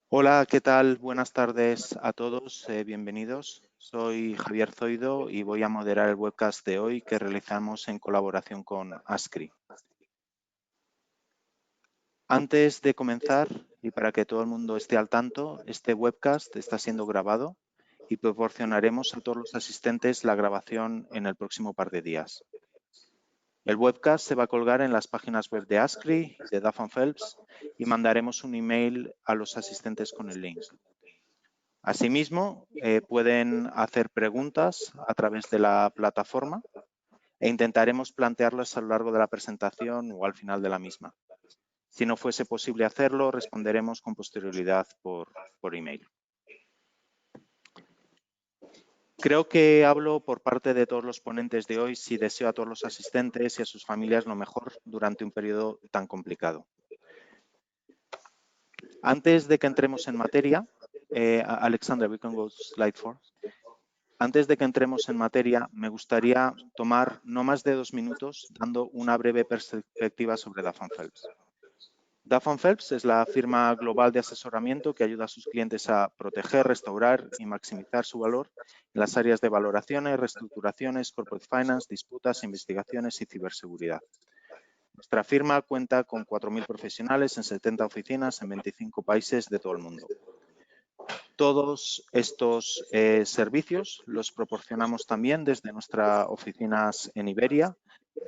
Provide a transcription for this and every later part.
Hola, ¿qué tal? Buenas tardes a todos, bienvenidos. Soy Javier Zoido y voy a moderar el webcast de hoy que realizamos en colaboración con ASCRI. Antes de comenzar, y para que todo el mundo esté al tanto, este webcast está siendo grabado y proporcionaremos a todos los asistentes la grabación en el próximo par de días. El webcast se va a colgar en las páginas web de ASCRI, de Duff & Phelps, y mandaremos un email a los asistentes con el link. Asimismo, pueden hacer preguntas a través de la plataforma e intentaremos plantearlas a lo largo de la presentación o al final de la misma. Si no fuese posible hacerlo, responderemos con posterioridad por email. Creo que hablo por parte de todos los ponentes de hoy si deseo a todos los asistentes y a sus familias lo mejor durante un periodo tan complicado. Antes de que entremos en materia, Alexandra, we can go to slide 4. Antes de que entremos en materia, me gustaría tomar no más de 2 minutos dando una breve perspectiva sobre Duff & Phelps. Duff & Phelps es la firma global de asesoramiento que ayuda a sus clientes a proteger, restaurar y maximizar su valor en las áreas de valoraciones, reestructuraciones, corporate finance, disputas, investigaciones y ciberseguridad. Nuestra firma cuenta con 4.000 profesionales en 70 oficinas en 25 países de todo el mundo. Todos estos servicios los proporcionamos también desde nuestras oficinas en Iberia,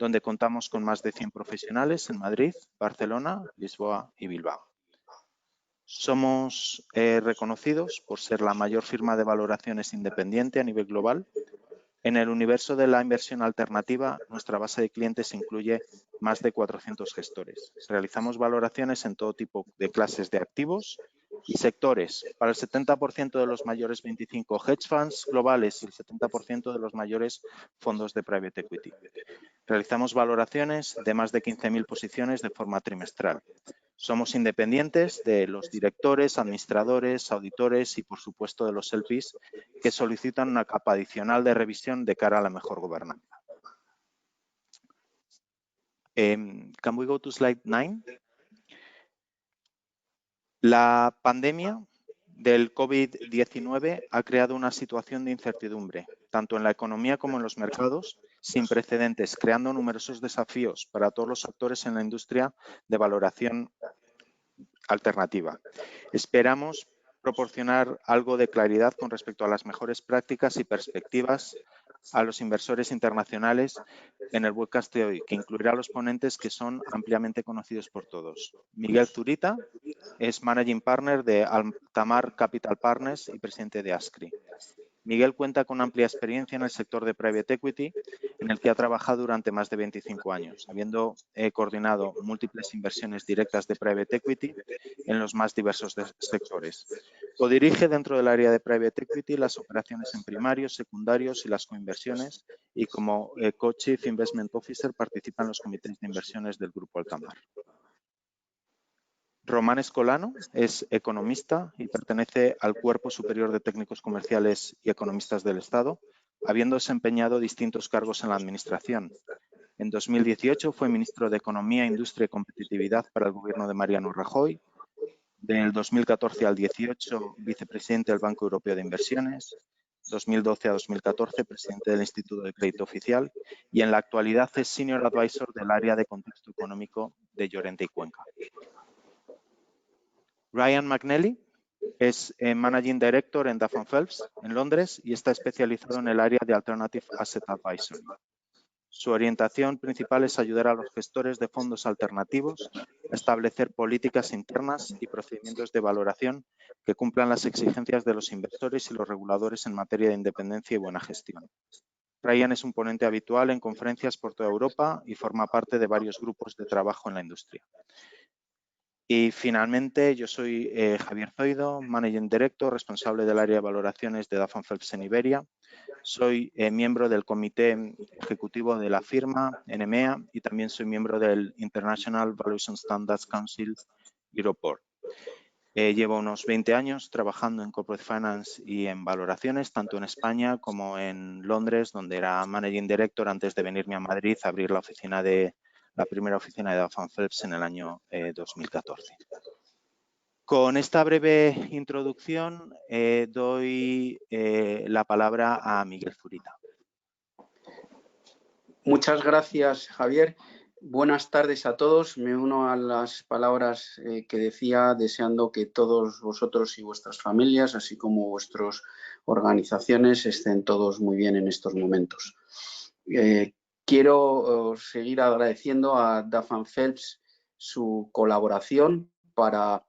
donde contamos con más de 100 profesionales en Madrid, Barcelona, Lisboa y Bilbao. Somos reconocidos por ser la mayor firma de valoraciones independiente a nivel global. En el universo de la inversión alternativa, nuestra base de clientes incluye más de 400 gestores. Realizamos valoraciones en todo tipo de clases de activos y sectores para el 70% de los mayores 25 hedge funds globales y el 70% de los mayores fondos de private equity. Realizamos valoraciones de más de 15.000 posiciones de forma trimestral. Somos independientes de los directores, administradores, auditores y, por supuesto, de los LPs que solicitan una capa adicional de revisión de cara a la mejor gobernanza. Can we go to slide 9? La pandemia del COVID-19 ha creado una situación de incertidumbre, tanto en la economía como en los mercados, sin precedentes, creando numerosos desafíos para todos los actores en la industria de valoración alternativa. Esperamos proporcionar algo de claridad con respecto a las mejores prácticas y perspectivas a los inversores internacionales en el webcast de hoy, que incluirá a los ponentes que son ampliamente conocidos por todos. Miguel Zurita es Managing Partner de Altamar Capital Partners y presidente de ASCRI. Miguel cuenta con amplia experiencia en el sector de Private Equity, en el que ha trabajado durante más de 25 años, habiendo coordinado múltiples inversiones directas de Private Equity en los más diversos sectores. Codirige dentro del área de Private Equity las operaciones en primarios, secundarios y las coinversiones, y como Co-Chief Investment Officer participa en los comités de inversiones del Grupo Altamar. Román Escolano es economista y pertenece al Cuerpo Superior de Técnicos Comerciales y Economistas del Estado, habiendo desempeñado distintos cargos en la Administración. En 2018 fue ministro de Economía, Industria y Competitividad para el gobierno de Mariano Rajoy. Del 2014 al 18, vicepresidente del Banco Europeo de Inversiones. 2012 a 2014, presidente del Instituto de Crédito Oficial. Y en la actualidad es Senior Advisor del área de contexto económico de Llorente y Cuenca. Ryan McNally es Managing Director en Duff & Phelps en Londres y está especializado en el área de Alternative Asset Advisory. Su orientación principal es ayudar a los gestores de fondos alternativos a establecer políticas internas y procedimientos de valoración que cumplan las exigencias de los inversores y los reguladores en materia de independencia y buena gestión. Ryan es un ponente habitual en conferencias por toda Europa y forma parte de varios grupos de trabajo en la industria. Y finalmente, yo soy Javier Zoido, Managing Director, responsable del área de valoraciones de Duff & Phelps en Iberia. Soy miembro del comité ejecutivo de la firma en EMEA y también soy miembro del International Valuation Standards Council Europe Board. Llevo unos 20 años trabajando en Corporate Finance y en valoraciones, tanto en España como en Londres, donde era Managing Director antes de venirme a Madrid a abrir la primera oficina de Duff & Phelps en el año 2014. Con esta breve introducción doy la palabra a Miguel Zurita. Muchas gracias, Javier. Buenas tardes a todos. Me uno a las palabras que decía, deseando que todos vosotros y vuestras familias, así como vuestras organizaciones, estén todos muy bien en estos momentos. Quiero seguir agradeciendo a Duff & Phelps su colaboración para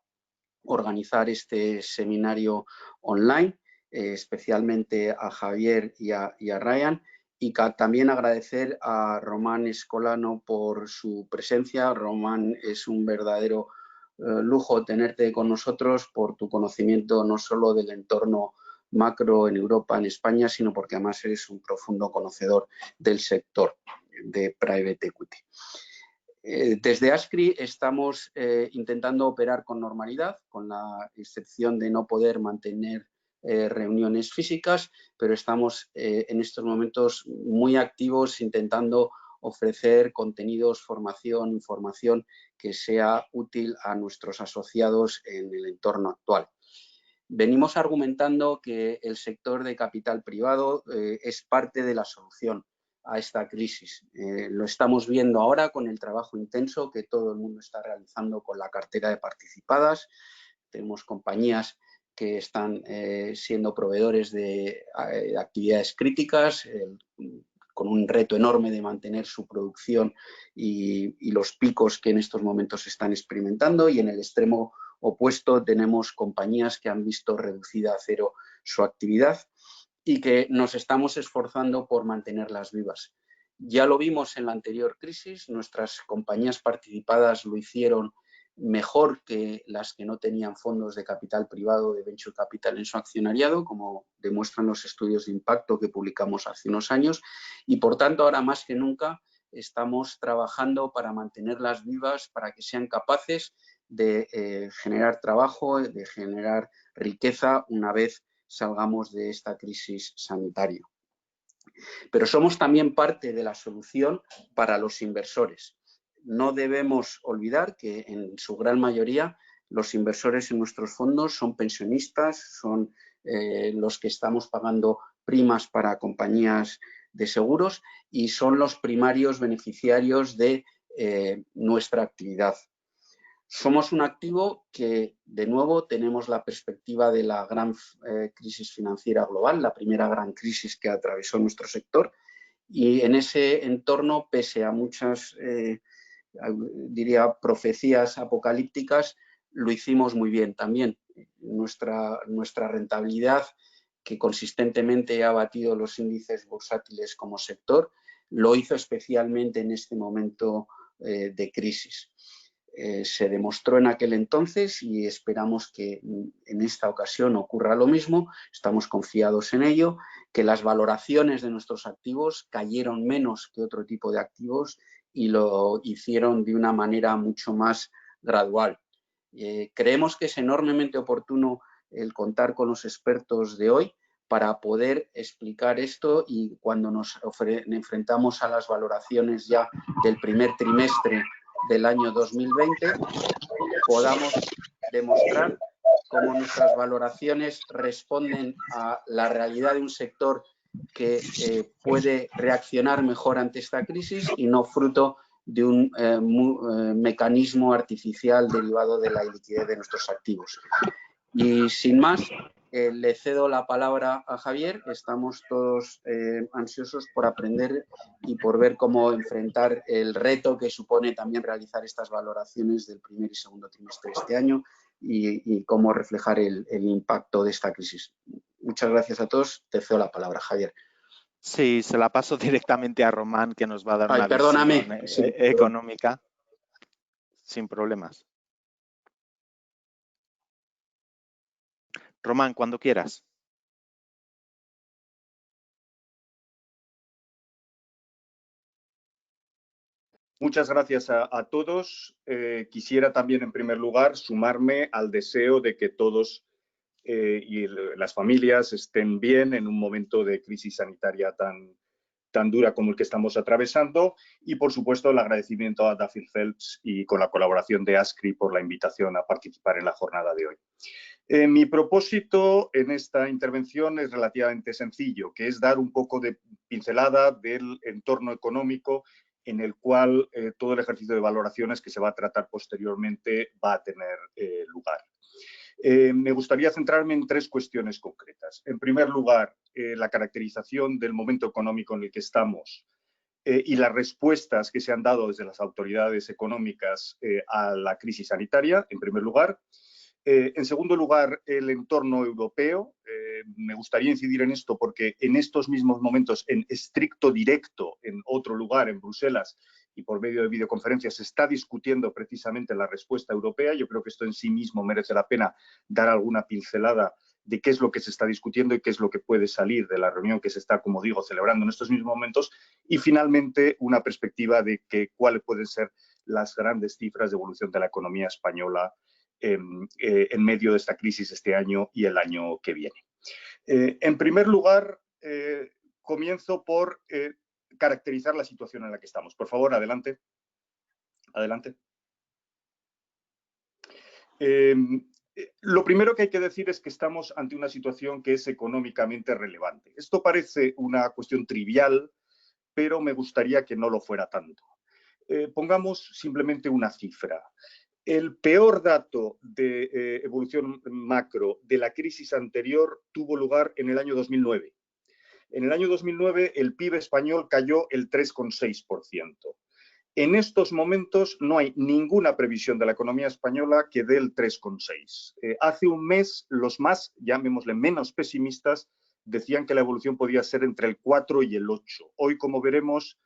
organizar este seminario online, especialmente a Javier y a Ryan, y también agradecer a Román Escolano por su presencia. Román, es un verdadero lujo tenerte con nosotros por tu conocimiento no solo del entorno macro en Europa, en España, sino porque además eres un profundo conocedor del sector de Private Equity. Desde ASCRI estamos intentando operar con normalidad, con la excepción de no poder mantener reuniones físicas, pero estamos en estos momentos muy activos intentando ofrecer contenidos, formación, información que sea útil a nuestros asociados en el entorno actual. Venimos argumentando que el sector de capital privado es parte de la solución a esta crisis. Lo estamos viendo ahora con el trabajo intenso que todo el mundo está realizando con la cartera de participadas. Tenemos compañías que están siendo proveedores de actividades críticas, con un reto enorme de mantener su producción y los picos que en estos momentos están experimentando, y en el extremo opuesto tenemos compañías que han visto reducida a cero su actividad y que nos estamos esforzando por mantenerlas vivas. Ya lo vimos en la anterior crisis, nuestras compañías participadas lo hicieron mejor que las que no tenían fondos de capital privado, de venture capital en su accionariado, como demuestran los estudios de impacto que publicamos hace unos años, y por tanto ahora más que nunca estamos trabajando para mantenerlas vivas, para que sean capaces de generar trabajo, de generar riqueza una vez salgamos de esta crisis sanitaria. Pero somos también parte de la solución para los inversores. No debemos olvidar que en su gran mayoría los inversores en nuestros fondos son pensionistas, son los que estamos pagando primas para compañías de seguros y son los primarios beneficiarios de nuestra actividad. Somos un activo que, de nuevo, tenemos la perspectiva de la gran crisis financiera global, la primera gran crisis que atravesó nuestro sector, y en ese entorno, pese a muchas, diría, profecías apocalípticas, lo hicimos muy bien también. Nuestra rentabilidad, que consistentemente ha batido los índices bursátiles como sector, lo hizo especialmente en este momento de crisis. Se demostró en aquel entonces y esperamos que en esta ocasión ocurra lo mismo. Estamos confiados en ello, que las valoraciones de nuestros activos cayeron menos que otro tipo de activos y lo hicieron de una manera mucho más gradual. Creemos que es enormemente oportuno el contar con los expertos de hoy para poder explicar esto, y cuando nos enfrentamos a las valoraciones ya del primer trimestre del año 2020 podamos demostrar cómo nuestras valoraciones responden a la realidad de un sector que puede reaccionar mejor ante esta crisis y no fruto de un mecanismo artificial derivado de la iliquidez de nuestros activos. Y sin más, le cedo la palabra a Javier. Estamos todos ansiosos por aprender y por ver cómo enfrentar el reto que supone también realizar estas valoraciones del primer y segundo trimestre de este año y cómo reflejar el impacto de esta crisis. Muchas gracias a todos. Te cedo la palabra, Javier. Sí, se la paso directamente a Román, que nos va a dar una perdóname. visión económica. Sin problemas. Román, cuando quieras. Muchas gracias a todos. Quisiera también, en primer lugar, sumarme al deseo de que todos y las familias estén bien en un momento de crisis sanitaria tan tan dura como el que estamos atravesando y, por supuesto, el agradecimiento a Duffield Phelps y con la colaboración de ASCRI por la invitación a participar en la jornada de hoy. Mi propósito en esta intervención es relativamente sencillo, que es dar un poco de pincelada del entorno económico en el cual todo el ejercicio de valoraciones que se va a tratar posteriormente va a tener lugar. Me gustaría centrarme en tres cuestiones concretas. En primer lugar, la caracterización del momento económico en el que estamos y las respuestas que se han dado desde las autoridades económicas a la crisis sanitaria, en primer lugar. En segundo lugar, el entorno europeo. Me gustaría incidir en esto porque en estos mismos momentos, en estricto directo, en otro lugar, en Bruselas, y por medio de videoconferencias, se está discutiendo precisamente la respuesta europea. Yo creo que esto en sí mismo merece la pena dar alguna pincelada de qué es lo que se está discutiendo y qué es lo que puede salir de la reunión que se está, como digo, celebrando en estos mismos momentos. Y finalmente, una perspectiva de cuáles pueden ser las grandes cifras de evolución de la economía española en medio de esta crisis este año y el año que viene. En primer lugar, comienzo por caracterizar la situación en la que estamos. Por favor, adelante. Adelante. Lo primero que hay que decir es que estamos ante una situación que es económicamente relevante. Esto parece una cuestión trivial, pero me gustaría que no lo fuera tanto. Pongamos simplemente una cifra. El peor dato de evolución macro de la crisis anterior tuvo lugar en el año 2009. En el año 2009 el PIB español cayó el 3,6%. En estos momentos no hay ninguna previsión de la economía española que dé el 3,6%. Hace un mes los más, llamémosle menos pesimistas, decían que la evolución podía ser entre el 4 y el 8%. Hoy, como veremos,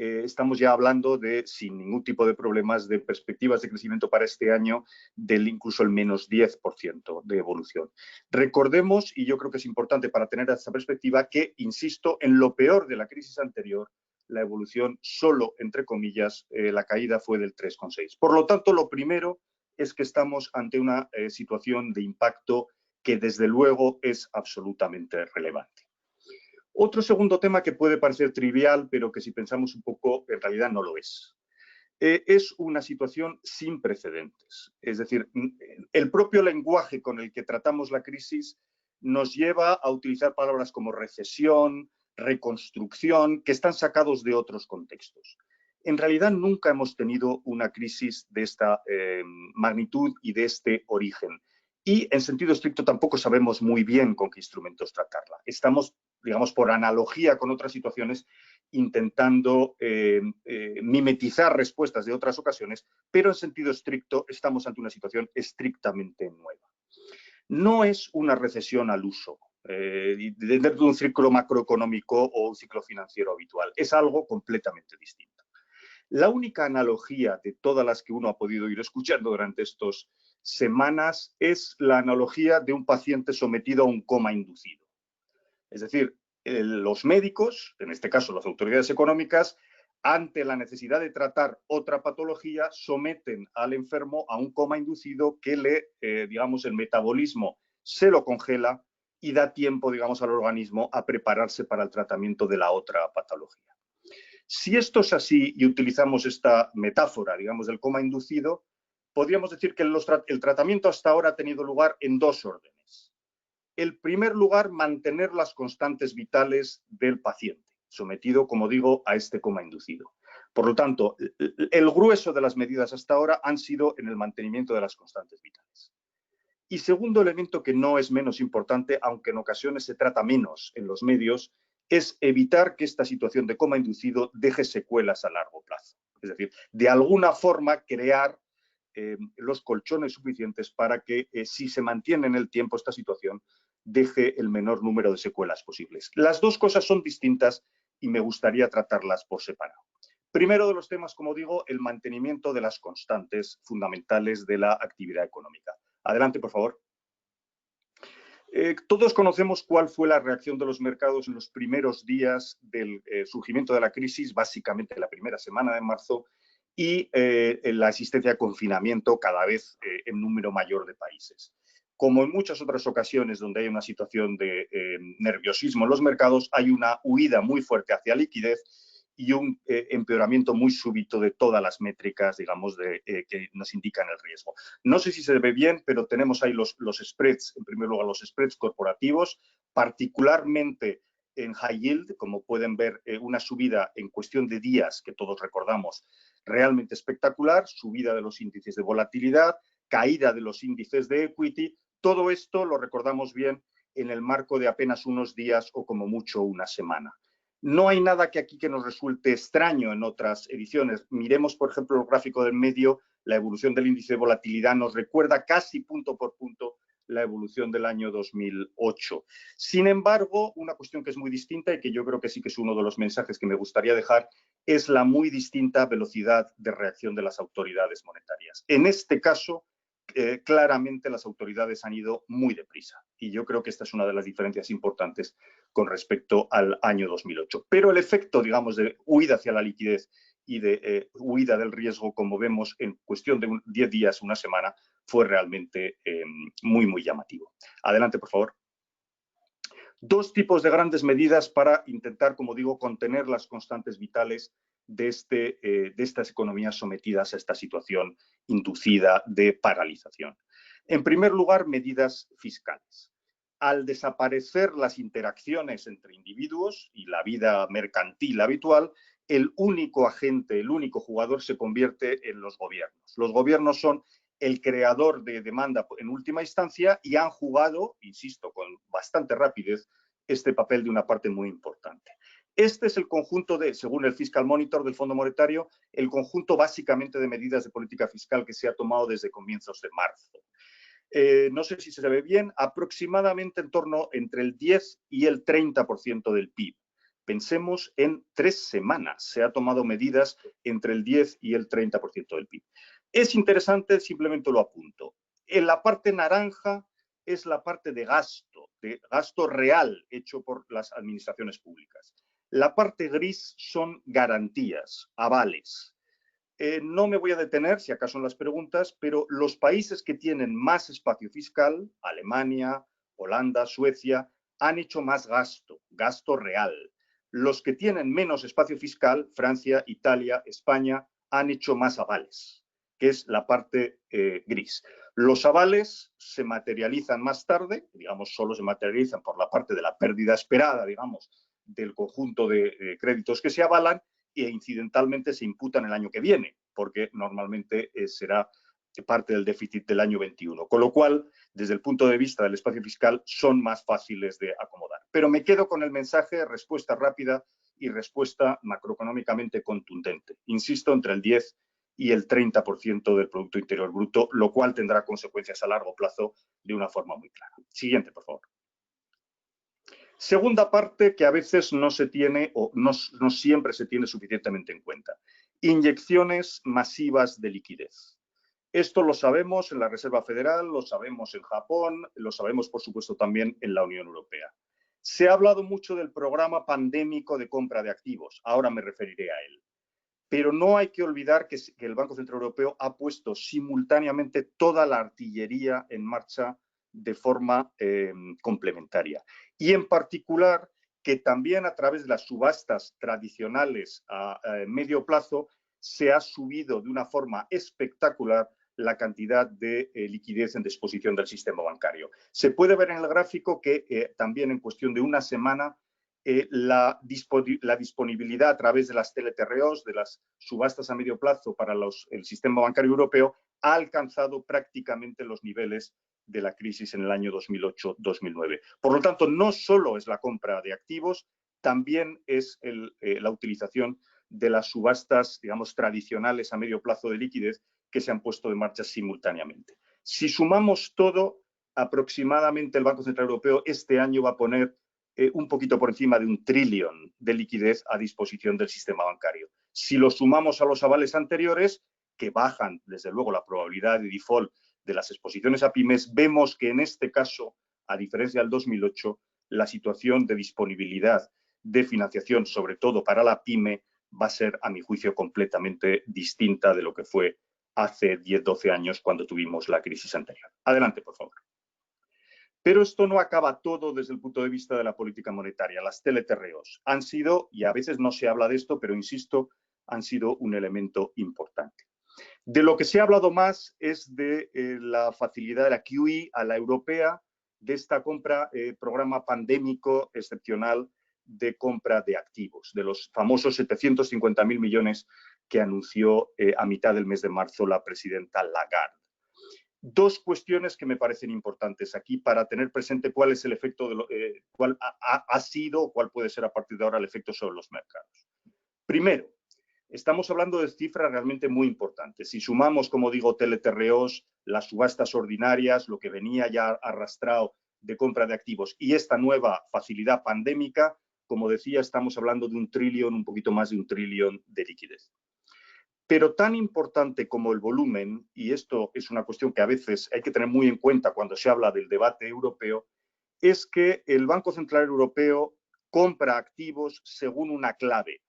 estamos ya hablando de, sin ningún tipo de problemas, de perspectivas de crecimiento para este año del incluso el menos 10% de evolución. Recordemos, y yo creo que es importante para tener esta perspectiva, que, insisto, en lo peor de la crisis anterior, la evolución solo, entre comillas, la caída fue del 3,6%. Por lo tanto, lo primero es que estamos ante una situación de impacto que desde luego es absolutamente relevante. Otro segundo tema que puede parecer trivial, pero que si pensamos un poco, en realidad no lo es. Es una situación sin precedentes. Es decir, el propio lenguaje con el que tratamos la crisis nos lleva a utilizar palabras como recesión, reconstrucción, que están sacados de otros contextos. En realidad nunca hemos tenido una crisis de esta magnitud y de este origen. Y en sentido estricto tampoco sabemos muy bien con qué instrumentos tratarla. Estamos, digamos, por analogía con otras situaciones, intentando mimetizar respuestas de otras ocasiones, pero en sentido estricto estamos ante una situación estrictamente nueva. No es una recesión al uso, dentro de un ciclo macroeconómico o un ciclo financiero habitual. Es algo completamente distinto. La única analogía de todas las que uno ha podido ir escuchando durante estas semanas es la analogía de un paciente sometido a un coma inducido. Es decir, los médicos, en este caso las autoridades económicas, ante la necesidad de tratar otra patología, someten al enfermo a un coma inducido que digamos, el metabolismo se lo congela y da tiempo, digamos, al organismo a prepararse para el tratamiento de la otra patología. Si esto es así y utilizamos esta metáfora, digamos, del coma inducido, podríamos decir que el tratamiento hasta ahora ha tenido lugar en dos órdenes. En primer lugar, mantener las constantes vitales del paciente, sometido, como digo, a este coma inducido. Por lo tanto, el grueso de las medidas hasta ahora han sido en el mantenimiento de las constantes vitales. Y segundo elemento, que no es menos importante, aunque en ocasiones se trata menos en los medios, es evitar que esta situación de coma inducido deje secuelas a largo plazo. Es decir, de alguna forma crear los colchones suficientes para que, si se mantiene en el tiempo esta situación, deje el menor número de secuelas posibles. Las dos cosas son distintas y me gustaría tratarlas por separado. Primero de los temas, como digo, el mantenimiento de las constantes fundamentales de la actividad económica. Adelante, por favor. Todos conocemos cuál fue la reacción de los mercados en los primeros días del surgimiento de la crisis, básicamente la primera semana de marzo, y la existencia de confinamiento cada vez en número mayor de países. como en muchas otras ocasiones donde hay una situación de nerviosismo en los mercados, hay una huida muy fuerte hacia liquidez y un empeoramiento muy súbito de todas las métricas, digamos, que nos indican el riesgo. No sé si se ve bien, pero tenemos ahí los spreads, en primer lugar los spreads corporativos, particularmente en high yield, como pueden ver, una subida en cuestión de días, que todos recordamos, realmente espectacular, subida de los índices de volatilidad, caída de los índices de equity. Todo esto lo recordamos bien en el marco de apenas unos días o como mucho una semana. No hay nada que aquí que nos resulte extraño en otras ediciones. Miremos, por ejemplo, el gráfico del medio, la evolución del índice de volatilidad nos recuerda casi punto por punto la evolución del año 2008. Sin embargo, una cuestión que es muy distinta y que yo creo que sí que es uno de los mensajes que me gustaría dejar es la muy distinta velocidad de reacción de las autoridades monetarias. En este caso, claramente las autoridades han ido muy deprisa y yo creo que esta es una de las diferencias importantes con respecto al año 2008. Pero el efecto, digamos, de huida hacia la liquidez y de huida del riesgo, como vemos en cuestión de 10 días, una semana, fue realmente muy, muy llamativo. Adelante, por favor. Dos tipos de grandes medidas para intentar, como digo, contener las constantes vitales de estas economías sometidas a esta situación inducida de paralización. En primer lugar, medidas fiscales. Al desaparecer las interacciones entre individuos y la vida mercantil habitual, el único agente, el único jugador se convierte en los gobiernos. Los gobiernos son el creador de demanda en última instancia y han jugado, insisto, con bastante rapidez, este papel de una parte muy importante. Este es el conjunto de, según el Fiscal Monitor del Fondo Monetario, el conjunto básicamente de medidas de política fiscal que se ha tomado desde comienzos de marzo. No sé si se ve bien, aproximadamente en torno entre el 10 y el 30% del PIB. Pensemos en 3 semanas se ha tomado medidas entre el 10 y el 30% del PIB. Es interesante, simplemente lo apunto. En la parte naranja es la parte de gasto real hecho por las administraciones públicas. La parte gris son garantías, avales. No me voy a detener, si acaso en las preguntas, pero los países que tienen más espacio fiscal, Alemania, Holanda, Suecia, han hecho más gasto real. Los que tienen menos espacio fiscal, Francia, Italia, España, han hecho más avales, que es la parte gris. Los avales se materializan más tarde, digamos, solo se materializan por la parte de la pérdida esperada, digamos, del conjunto de créditos que se avalan, e incidentalmente se imputan el año que viene, porque normalmente será parte del déficit del año 21. Con lo cual, desde el punto de vista del espacio fiscal, son más fáciles de acomodar. Pero me quedo con el mensaje, respuesta rápida y respuesta macroeconómicamente contundente. Insisto, entre el 10 y el 30% del Producto Interior Bruto, lo cual tendrá consecuencias a largo plazo de una forma muy clara. Siguiente, por favor. Segunda parte que a veces no se tiene o no siempre se tiene suficientemente en cuenta. Inyecciones masivas de liquidez. Esto lo sabemos en la Reserva Federal, lo sabemos en Japón, lo sabemos, por supuesto, también en la Unión Europea. Se ha hablado mucho del programa pandémico de compra de activos. Ahora me referiré a él. Pero no hay que olvidar que el Banco Central Europeo ha puesto simultáneamente toda la artillería en marcha de forma complementaria. Y en particular que también a través de las subastas tradicionales a medio plazo se ha subido de una forma espectacular la cantidad de liquidez en disposición del sistema bancario. Se puede ver en el gráfico que también en cuestión de una semana la disponibilidad a través de las TLTROs, de las subastas a medio plazo para el sistema bancario europeo, ha alcanzado prácticamente los niveles de la crisis en el año 2008-2009. Por lo tanto, no solo es la compra de activos, también es la utilización de las subastas, digamos, tradicionales a medio plazo de liquidez que se han puesto en marcha simultáneamente. Si sumamos todo, aproximadamente el Banco Central Europeo este año va a poner un poquito por encima de 1 trillón de liquidez a disposición del sistema bancario. Si lo sumamos a los avales anteriores, que bajan, desde luego, la probabilidad de default de las exposiciones a pymes, vemos que en este caso, a diferencia del 2008, la situación de disponibilidad de financiación, sobre todo para la pyme, va a ser, a mi juicio, completamente distinta de lo que fue hace 10-12 años cuando tuvimos la crisis anterior. Adelante, por favor. Pero esto no acaba todo desde el punto de vista de la política monetaria. Las TLTROs han sido, y a veces no se habla de esto, pero insisto, han sido un elemento importante. De lo que se ha hablado más es de la facilidad de la QE a la europea, de esta compra, programa pandémico excepcional de compra de activos, de los famosos 750.000 millones que anunció a mitad del mes de marzo la presidenta Lagarde. Dos cuestiones que me parecen importantes aquí para tener presente cuál es el efecto, cuál ha sido o cuál puede ser a partir de ahora el efecto sobre los mercados. Primero, estamos hablando de cifras realmente muy importantes. Si sumamos, como digo, TLTROs, las subastas ordinarias, lo que venía ya arrastrado de compra de activos y esta nueva facilidad pandémica, como decía, estamos hablando de 1 trillón, un poquito más de 1 trillón de liquidez. Pero tan importante como el volumen, y esto es una cuestión que a veces hay que tener muy en cuenta cuando se habla del debate europeo, es que el Banco Central Europeo compra activos según una clave.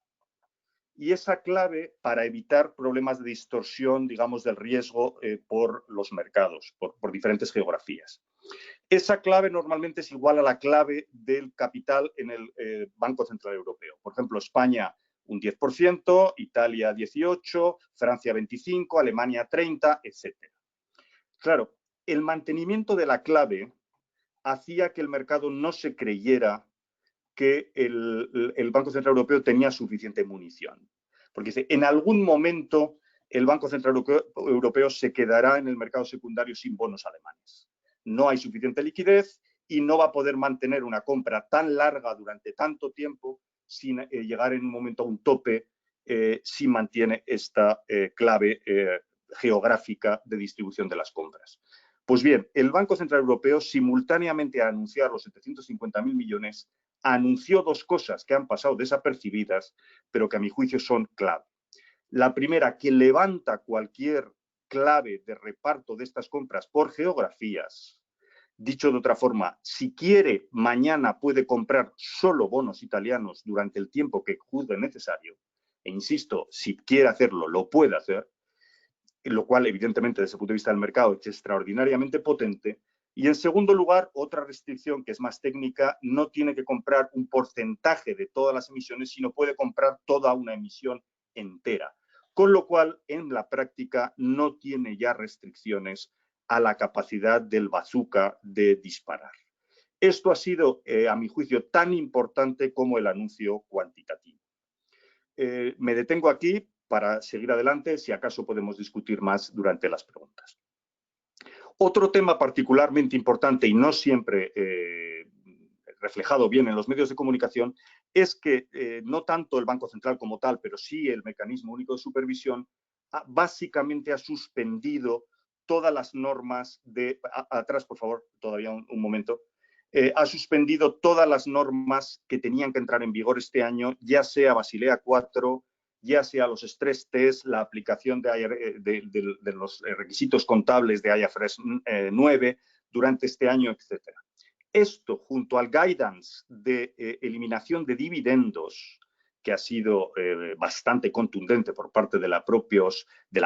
Y esa clave para evitar problemas de distorsión, digamos, del riesgo por los mercados, por diferentes geografías. Esa clave normalmente es igual a la clave del capital en el Banco Central Europeo. Por ejemplo, España un 10%, Italia 18%, Francia 25%, Alemania 30%, etc. Claro, el mantenimiento de la clave hacía que el mercado no se creyera que el Banco Central Europeo tenía suficiente munición. Porque dice, en algún momento el Banco Central Europeo se quedará en el mercado secundario sin bonos alemanes. No hay suficiente liquidez y no va a poder mantener una compra tan larga durante tanto tiempo sin llegar en un momento a un tope si mantiene esta clave geográfica de distribución de las compras. Pues bien, el Banco Central Europeo, simultáneamente a anunciar los 750.000 millones, anunció dos cosas que han pasado desapercibidas, pero que a mi juicio son clave. La primera, que levanta cualquier clave de reparto de estas compras por geografías. Dicho de otra forma, si quiere, mañana puede comprar solo bonos italianos durante el tiempo que juzgue necesario. E insisto, si quiere hacerlo, lo puede hacer, lo cual, evidentemente, desde el punto de vista del mercado, es extraordinariamente potente. Y, en segundo lugar, otra restricción que es más técnica, no tiene que comprar un porcentaje de todas las emisiones, sino puede comprar toda una emisión entera. Con lo cual, en la práctica, no tiene ya restricciones a la capacidad del bazooka de disparar. Esto ha sido, a mi juicio, tan importante como el anuncio cuantitativo. Me detengo aquí para seguir adelante, si acaso podemos discutir más durante las preguntas. Otro tema particularmente importante y no siempre reflejado bien en los medios de comunicación es que no tanto el Banco Central como tal, pero sí el Mecanismo Único de Supervisión, básicamente ha suspendido todas las normas de... Atrás, por favor, todavía un momento. Ha suspendido todas las normas que tenían que entrar en vigor este año, ya sea Basilea IV, ya sea los stress test, la aplicación de los requisitos contables de IFRS 9 durante este año, etc. Esto, junto al guidance de eliminación de dividendos, que ha sido bastante contundente por parte de la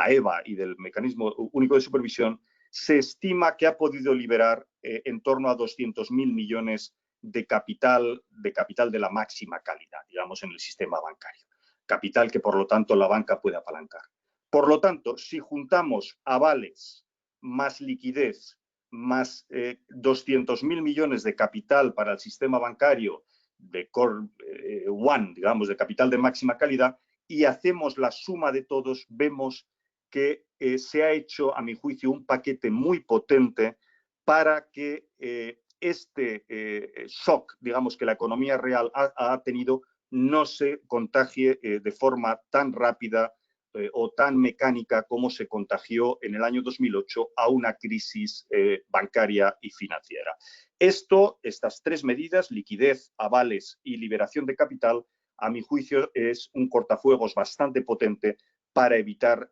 EBA y del Mecanismo Único de Supervisión, se estima que ha podido liberar en torno a 200.000 millones de capital de la máxima calidad, digamos, en el sistema bancario. Capital que, por lo tanto, la banca puede apalancar. Por lo tanto, si juntamos avales más liquidez, más 200.000 millones de capital para el sistema bancario de Core One, digamos, de capital de máxima calidad, y hacemos la suma de todos, vemos que se ha hecho, a mi juicio, un paquete muy potente para que este shock, digamos, que la economía real ha tenido, no se contagie de forma tan rápida o tan mecánica como se contagió en el año 2008 a una crisis bancaria y financiera. Estas tres medidas, liquidez, avales y liberación de capital, a mi juicio es un cortafuegos bastante potente para evitar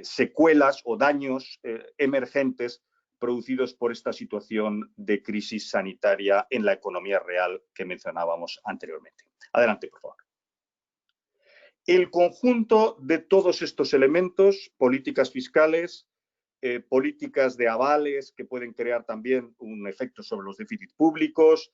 secuelas o daños emergentes producidos por esta situación de crisis sanitaria en la economía real que mencionábamos anteriormente. Adelante, por favor. El conjunto de todos estos elementos, políticas fiscales, políticas de avales que pueden crear también un efecto sobre los déficits públicos,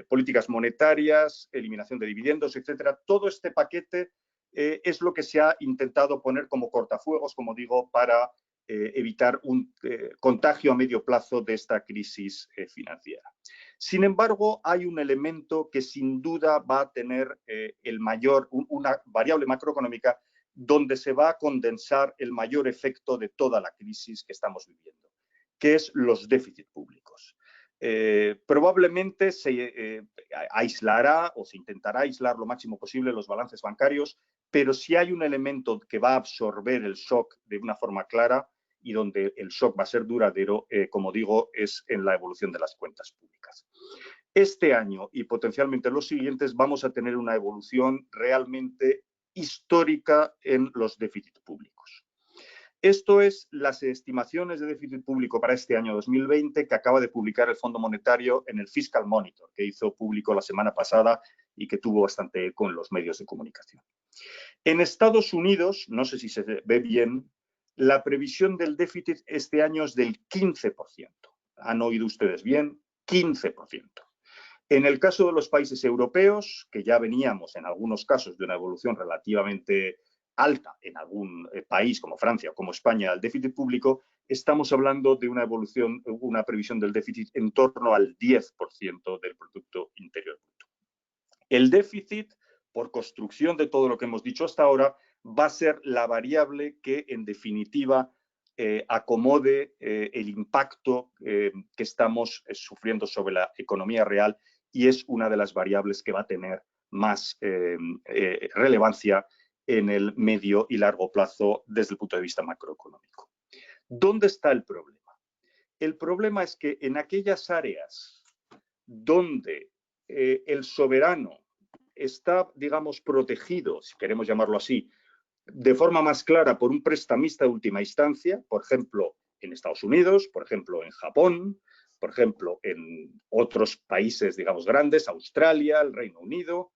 políticas monetarias, eliminación de dividendos, etcétera. Todo este paquete es lo que se ha intentado poner como cortafuegos, como digo, para evitar un contagio a medio plazo de esta crisis financiera. Sin embargo, hay un elemento que sin duda va a tener una variable macroeconómica donde se va a condensar el mayor efecto de toda la crisis que estamos viviendo, que es los déficits públicos. Probablemente se aislará o se intentará aislar lo máximo posible los balances bancarios, pero si hay un elemento que va a absorber el shock de una forma clara y donde el shock va a ser duradero, como digo, es en la evolución de las cuentas públicas. Este año y potencialmente los siguientes vamos a tener una evolución realmente histórica en los déficits públicos. Esto es las estimaciones de déficit público para este año 2020 que acaba de publicar el Fondo Monetario en el Fiscal Monitor, que hizo público la semana pasada y que tuvo bastante eco en los medios de comunicación. En Estados Unidos, no sé si se ve bien, la previsión del déficit este año es del 15%. ¿Han oído ustedes bien? 15%. En el caso de los países europeos, que ya veníamos en algunos casos de una evolución relativamente alta en algún país como Francia o como España al déficit público, estamos hablando de una previsión del déficit en torno al 10% del Producto Interior Bruto. El déficit, por construcción de todo lo que hemos dicho hasta ahora, va a ser la variable que en definitiva acomode el impacto que estamos sufriendo sobre la economía real y es una de las variables que va a tener más relevancia en el medio y largo plazo desde el punto de vista macroeconómico. ¿Dónde está el problema? El problema es que en aquellas áreas donde el soberano está, digamos, protegido, si queremos llamarlo así, de forma más clara por un prestamista de última instancia, por ejemplo, en Estados Unidos, por ejemplo, en Japón, por ejemplo, en otros países, digamos, grandes, Australia, el Reino Unido.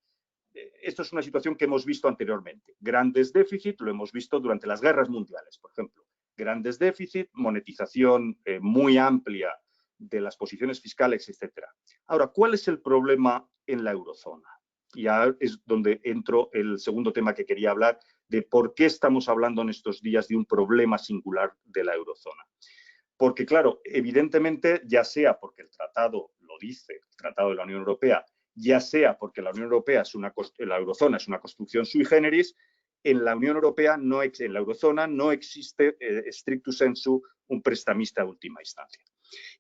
Esto es una situación que hemos visto anteriormente. Grandes déficits, lo hemos visto durante las guerras mundiales, por ejemplo. Grandes déficits, monetización muy amplia de las posiciones fiscales, etc. Ahora, ¿cuál es el problema en la eurozona? Y ahora es donde entro el segundo tema que quería hablar, de por qué estamos hablando en estos días de un problema singular de la eurozona. Porque, claro, evidentemente, ya sea porque el tratado lo dice, el Tratado de la Unión Europea, ya sea porque la Unión Europea la eurozona es una construcción sui generis, en la Unión Europea, en la eurozona, no existe stricto sensu un prestamista de última instancia.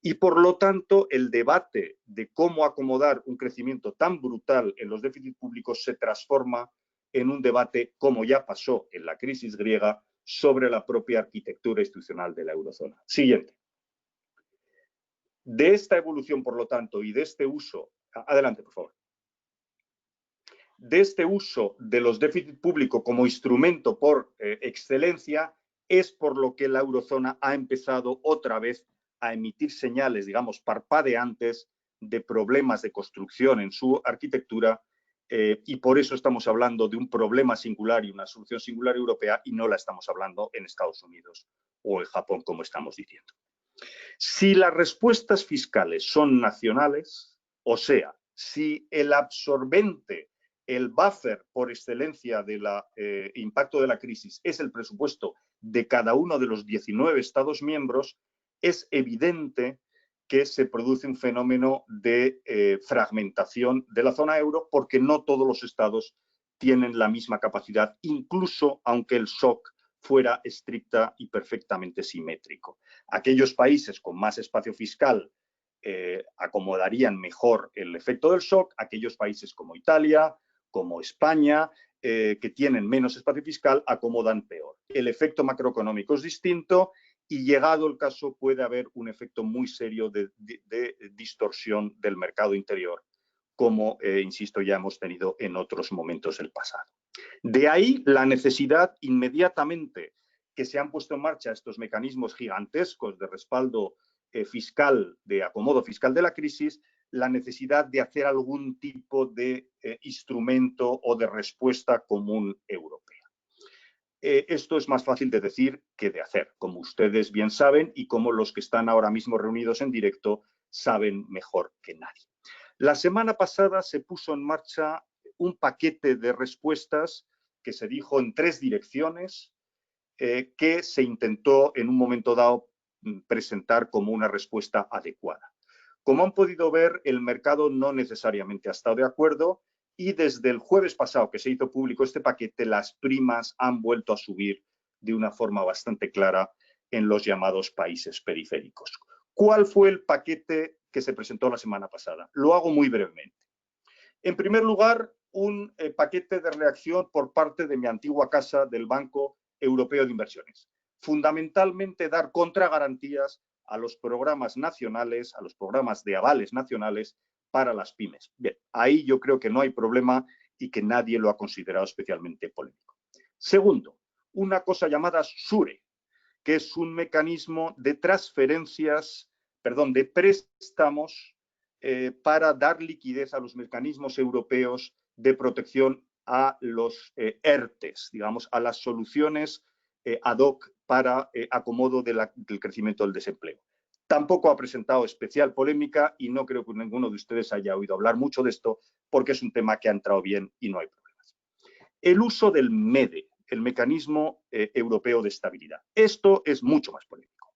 Y por lo tanto, el debate de cómo acomodar un crecimiento tan brutal en los déficits públicos se transforma en un debate, como ya pasó en la crisis griega, sobre la propia arquitectura institucional de la eurozona. Siguiente. De esta evolución, por lo tanto, y de este uso, adelante, por favor, de este uso de los déficits públicos como instrumento por excelencia, es por lo que la eurozona ha empezado otra vez a emitir señales, digamos, parpadeantes de problemas de construcción en su arquitectura y por eso estamos hablando de un problema singular y una solución singular europea y no la estamos hablando en Estados Unidos o en Japón, como estamos diciendo. Si las respuestas fiscales son nacionales, o sea, si el absorbente, el buffer por excelencia del impacto de la crisis es el presupuesto de cada uno de los 19 Estados miembros, es evidente que se produce un fenómeno de fragmentación de la zona euro porque no todos los estados tienen la misma capacidad, incluso aunque el shock fuera estricta y perfectamente simétrico. Aquellos países con más espacio fiscal acomodarían mejor el efecto del shock, aquellos países como Italia, como España, que tienen menos espacio fiscal, acomodan peor. El efecto macroeconómico es distinto y llegado el caso puede haber un efecto muy serio de distorsión del mercado interior, como, insisto, ya hemos tenido en otros momentos del pasado. De ahí la necesidad inmediatamente que se han puesto en marcha estos mecanismos gigantescos de respaldo fiscal, de acomodo fiscal de la crisis, la necesidad de hacer algún tipo de instrumento o de respuesta común europea. esto es más fácil de decir que de hacer, como ustedes bien saben y como los que están ahora mismo reunidos en directo saben mejor que nadie. La semana pasada se puso en marcha un paquete de respuestas que se dijo en 3 direcciones que se intentó en un momento dado presentar como una respuesta adecuada. Como han podido ver, el mercado no necesariamente ha estado de acuerdo y desde el jueves pasado que se hizo público este paquete, las primas han vuelto a subir de una forma bastante clara en los llamados países periféricos. ¿Cuál fue el paquete que se presentó la semana pasada? Lo hago muy brevemente. En primer lugar, un paquete de reacción por parte de mi antigua casa del Banco Europeo de Inversiones. Fundamentalmente dar contragarantías a los programas nacionales, a los programas de avales nacionales para las pymes. Bien, ahí yo creo que no hay problema y que nadie lo ha considerado especialmente polémico. Segundo, una cosa llamada SURE, que es un mecanismo de transferencias, perdón, de préstamos para dar liquidez a los mecanismos europeos de protección a los ERTES, digamos, a las soluciones ad hoc para acomodo del crecimiento del desempleo. Tampoco ha presentado especial polémica y no creo que ninguno de ustedes haya oído hablar mucho de esto porque es un tema que ha entrado bien y no hay problemas. El uso del MEDE, el Mecanismo Europeo de Estabilidad. Esto es mucho más polémico.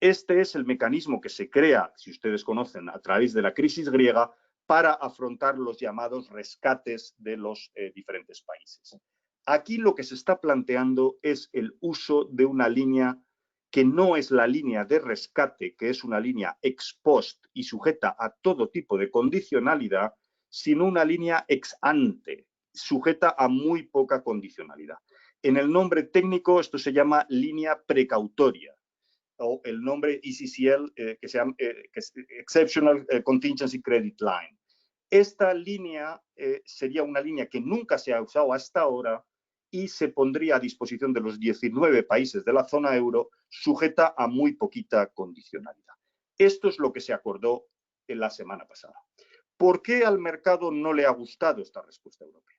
Este es el mecanismo que se crea, si ustedes conocen, a través de la crisis griega para afrontar los llamados rescates de los diferentes países. Aquí lo que se está planteando es el uso de una línea que no es la línea de rescate, que es una línea ex post y sujeta a todo tipo de condicionalidad, sino una línea ex ante, sujeta a muy poca condicionalidad. En el nombre técnico esto se llama línea precautoria, o el nombre ECCL, que se llama Exceptional Contingency Credit Line. Esta línea sería una línea que nunca se ha usado hasta ahora y se pondría a disposición de los 19 países de la zona euro, sujeta a muy poquita condicionalidad. Esto es lo que se acordó en la semana pasada. ¿Por qué al mercado no le ha gustado esta respuesta europea?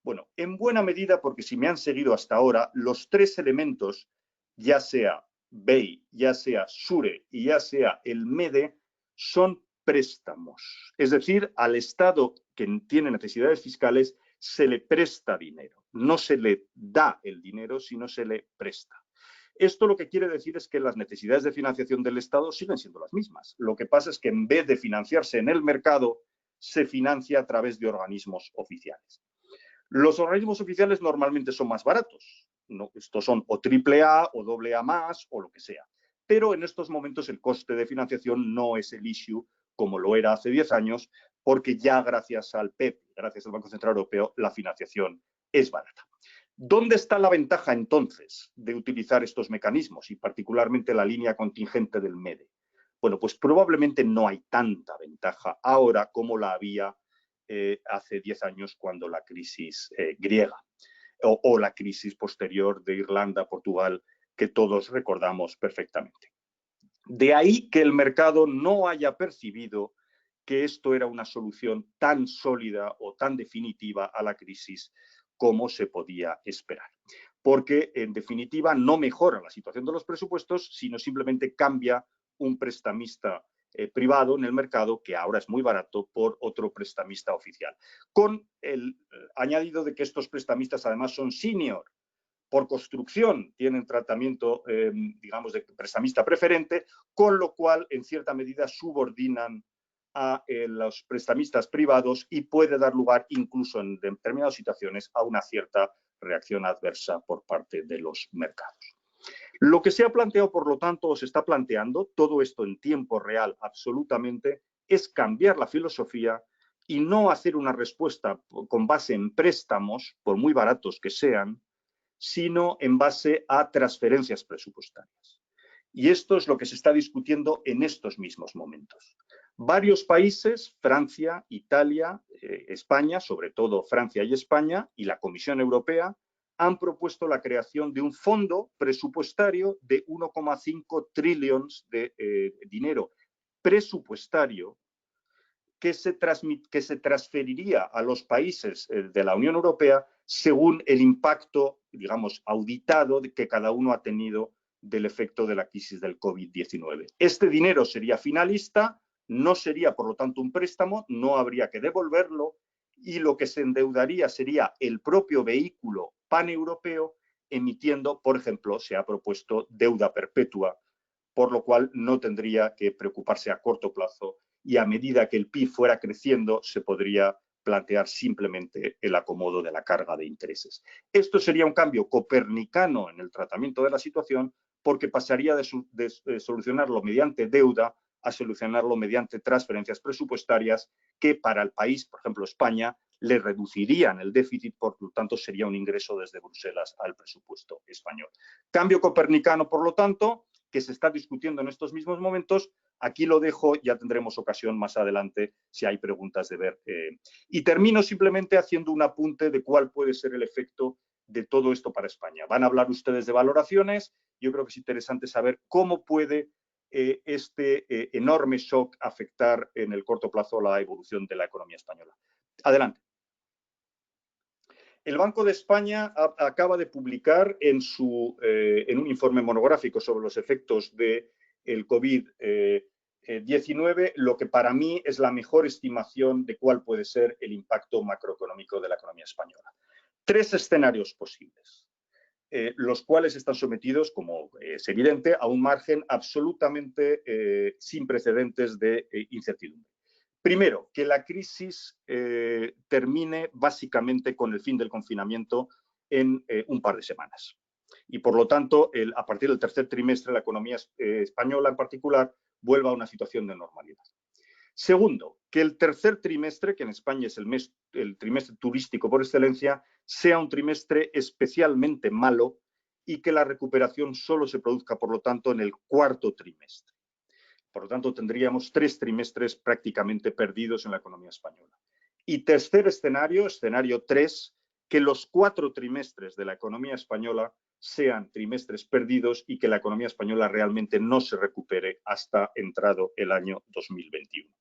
Bueno, en buena medida porque si me han seguido hasta ahora, los 3 elementos, ya sea BEI, ya sea SURE y ya sea el MEDE, son préstamos. Es decir, al Estado que tiene necesidades fiscales se le presta dinero. No se le da el dinero, sino se le presta. Esto lo que quiere decir es que las necesidades de financiación del Estado siguen siendo las mismas. Lo que pasa es que en vez de financiarse en el mercado, se financia a través de organismos oficiales. Los organismos oficiales normalmente son más baratos. No, estos son o AAA o AA+, o lo que sea. Pero en estos momentos el coste de financiación no es el issue como lo era hace 10 años, porque ya gracias al PEP, gracias al Banco Central Europeo, la financiación es barata. ¿Dónde está la ventaja entonces de utilizar estos mecanismos y particularmente la línea contingente del MEDE? Bueno, pues probablemente no hay tanta ventaja ahora como la había hace 10 años cuando la crisis griega o la crisis posterior de Irlanda, Portugal, que todos recordamos perfectamente. De ahí que el mercado no haya percibido que esto era una solución tan sólida o tan definitiva a la crisis como se podía esperar. Porque, en definitiva, no mejora la situación de los presupuestos, sino simplemente cambia un prestamista privado en el mercado, que ahora es muy barato, por otro prestamista oficial. Con el añadido de que estos prestamistas además son senior, por construcción tienen tratamiento, digamos, de prestamista preferente, con lo cual, en cierta medida, subordinan a los prestamistas privados y puede dar lugar, incluso en determinadas situaciones, a una cierta reacción adversa por parte de los mercados. Lo que se ha planteado, por lo tanto, o se está planteando, todo esto en tiempo real absolutamente, es cambiar la filosofía y no hacer una respuesta con base en préstamos, por muy baratos que sean, sino en base a transferencias presupuestarias. Y esto es lo que se está discutiendo en estos mismos momentos. Varios países, Francia, Italia, España, sobre todo Francia y España, y la Comisión Europea, han propuesto la creación de un fondo presupuestario de 1,5 trillones de dinero presupuestario que se transferiría a los países de la Unión Europea según el impacto, digamos, auditado que cada uno ha tenido del efecto de la crisis del COVID-19. Este dinero sería finalista, no sería, por lo tanto, un préstamo, no habría que devolverlo y lo que se endeudaría sería el propio vehículo paneuropeo emitiendo, por ejemplo, se ha propuesto deuda perpetua, por lo cual no tendría que preocuparse a corto plazo y a medida que el PIB fuera creciendo se podría plantear simplemente el acomodo de la carga de intereses. Esto sería un cambio copernicano en el tratamiento de la situación porque pasaría de solucionarlo mediante deuda a solucionarlo mediante transferencias presupuestarias que para el país, por ejemplo España, le reducirían el déficit, por lo tanto sería un ingreso desde Bruselas al presupuesto español. Cambio copernicano, por lo tanto, que se está discutiendo en estos mismos momentos. Aquí lo dejo, ya tendremos ocasión más adelante si hay preguntas de ver. Y termino simplemente haciendo un apunte de cuál puede ser el efecto de todo esto para España. Van a hablar ustedes de valoraciones. Yo creo que es interesante saber cómo puede este enorme shock afectar en el corto plazo la evolución de la economía española. Adelante. El Banco de España acaba de publicar en un informe monográfico sobre los efectos del COVID-19 lo que para mí es la mejor estimación de cuál puede ser el impacto macroeconómico de la economía española. 3 escenarios posibles, los cuales están sometidos, como es evidente, a un margen absolutamente sin precedentes de incertidumbre. Primero, que la crisis termine básicamente con el fin del confinamiento en un par de semanas. Y por lo tanto, a partir del tercer trimestre, la economía española en particular vuelva a una situación de normalidad. Segundo, que el tercer trimestre, que en España es el trimestre turístico por excelencia, sea un trimestre especialmente malo y que la recuperación solo se produzca, por lo tanto, en el cuarto trimestre. Por lo tanto, tendríamos 3 trimestres prácticamente perdidos en la economía española. Y tercer escenario, escenario 3, que los 4 trimestres de la economía española sean trimestres perdidos y que la economía española realmente no se recupere hasta entrado el año 2021.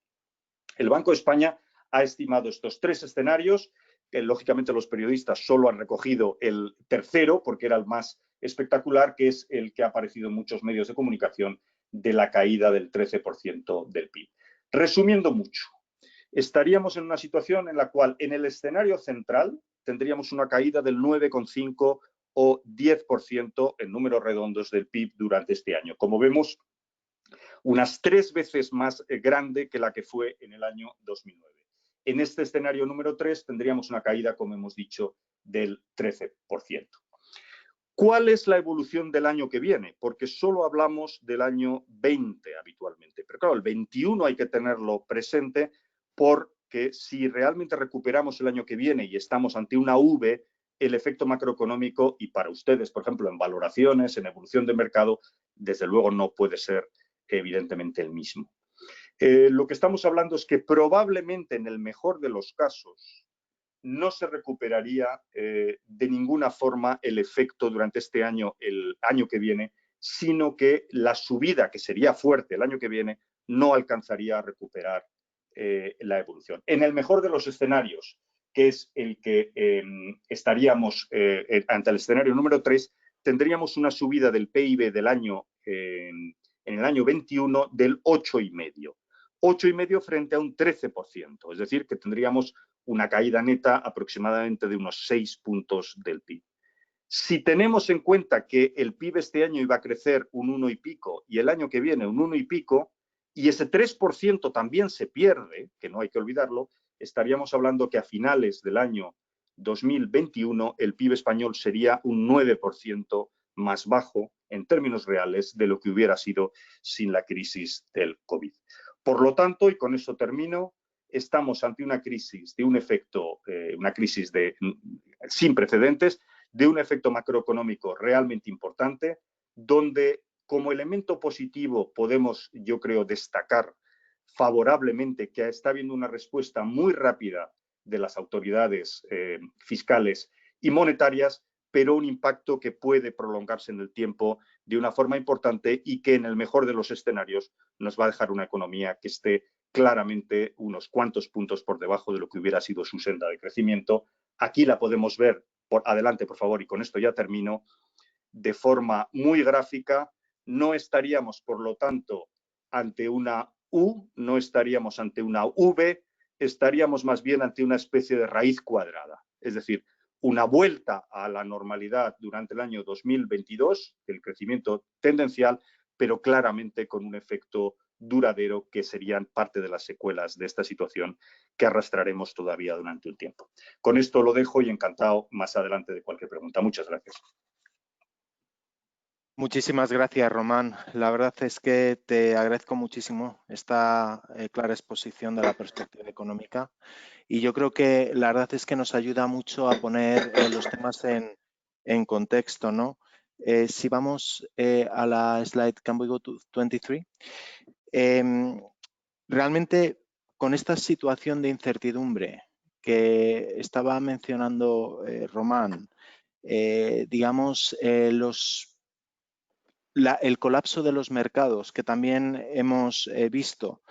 El Banco de España ha estimado estos 3 escenarios, que lógicamente los periodistas solo han recogido el tercero porque era el más espectacular, que es el que ha aparecido en muchos medios de comunicación de la caída del 13% del PIB. Resumiendo mucho, estaríamos en una situación en la cual en el escenario central tendríamos una caída del 9,5 o 10% en números redondos del PIB durante este año. Como vemos, unas 3 veces más grande que la que fue en el año 2009. En este escenario número 3 tendríamos una caída, como hemos dicho, del 13%. ¿Cuál es la evolución del año que viene? Porque solo hablamos del año 20 habitualmente. Pero claro, el 21 hay que tenerlo presente porque si realmente recuperamos el año que viene y estamos ante una V, el efecto macroeconómico, y para ustedes, por ejemplo, en valoraciones, en evolución de mercado, desde luego no puede ser evidentemente el mismo. Lo que estamos hablando es que probablemente en el mejor de los casos no se recuperaría de ninguna forma el efecto durante este año, el año que viene, sino que la subida, que sería fuerte el año que viene, no alcanzaría a recuperar la evolución. En el mejor de los escenarios, que es el que estaríamos ante el escenario número 3, tendríamos una subida del PIB del año, en el año 21 del 8,5%. 8,5% frente a un 13%, es decir, que tendríamos una caída neta aproximadamente de unos 6 puntos del PIB. Si tenemos en cuenta que el PIB este año iba a crecer un 1 y pico y el año que viene un 1 y pico, y ese 3% también se pierde, que no hay que olvidarlo, estaríamos hablando que a finales del año 2021 el PIB español sería un 9% más bajo en términos reales de lo que hubiera sido sin la crisis del COVID. Por lo tanto, y con eso termino, estamos ante una crisis de un efecto, una crisis sin precedentes, de un efecto macroeconómico realmente importante, donde como elemento positivo podemos, yo creo, destacar favorablemente que está habiendo una respuesta muy rápida de las autoridades fiscales y monetarias, pero un impacto que puede prolongarse en el tiempo de una forma importante y que en el mejor de los escenarios nos va a dejar una economía que esté claramente unos cuantos puntos por debajo de lo que hubiera sido su senda de crecimiento. Aquí la podemos ver, adelante por favor, y con esto ya termino, de forma muy gráfica. No estaríamos, por lo tanto, ante una U, no estaríamos ante una V, estaríamos más bien ante una especie de raíz cuadrada. Es decir, una vuelta a la normalidad durante el año 2022, el crecimiento tendencial, pero claramente con un efecto duradero que serían parte de las secuelas de esta situación que arrastraremos todavía durante un tiempo. Con esto lo dejo y encantado más adelante de cualquier pregunta. Muchas gracias. Muchísimas gracias, Román. La verdad es que te agradezco muchísimo esta clara exposición de la perspectiva económica y yo creo que la verdad es que nos ayuda mucho a poner los temas en contexto, ¿no? Si vamos a la slide, can we go to 23? Realmente con esta situación de incertidumbre que estaba mencionando Román, digamos, el colapso de los mercados que también hemos visto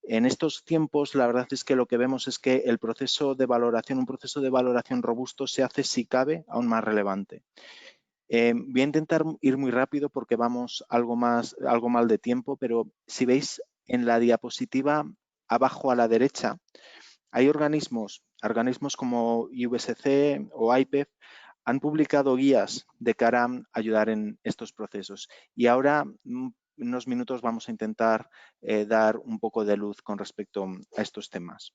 en estos tiempos, la verdad es que lo que vemos es que el proceso de valoración, un proceso de valoración robusto se hace, si cabe, aún más relevante. Voy a intentar ir muy rápido porque vamos algo mal de tiempo, pero si veis en la diapositiva abajo a la derecha, hay organismos como USC o IPEF han publicado guías de cara a ayudar en estos procesos. Y ahora, en unos minutos, vamos a intentar dar un poco de luz con respecto a estos temas.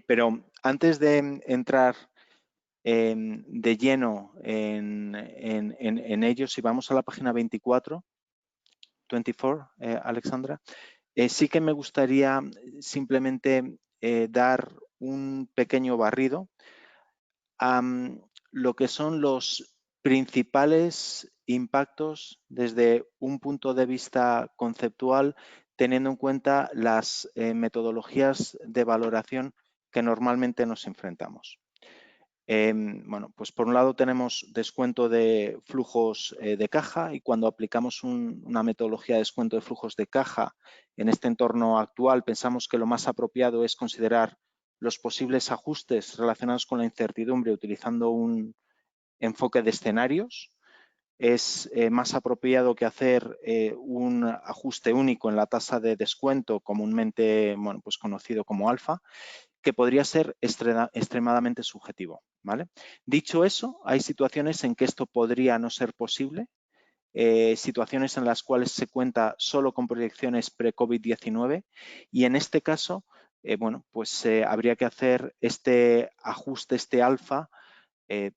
Pero antes de entrar de lleno en ellos, si vamos a la página 24, Alexandra, sí que me gustaría simplemente dar un pequeño barrido a lo que son los principales impactos desde un punto de vista conceptual, teniendo en cuenta las metodologías de valoración que normalmente nos enfrentamos. Bueno, pues por un lado tenemos descuento de flujos de caja y cuando aplicamos una metodología de descuento de flujos de caja en este entorno actual pensamos que lo más apropiado es considerar los posibles ajustes relacionados con la incertidumbre utilizando un enfoque de escenarios. Es más apropiado que hacer un ajuste único en la tasa de descuento, comúnmente pues conocido como alfa, que podría ser extremadamente subjetivo, ¿vale? Dicho eso, hay situaciones en que esto podría no ser posible, situaciones en las cuales se cuenta solo con proyecciones pre-COVID-19 y en este caso, bueno, pues habría que hacer este ajuste, este alfa,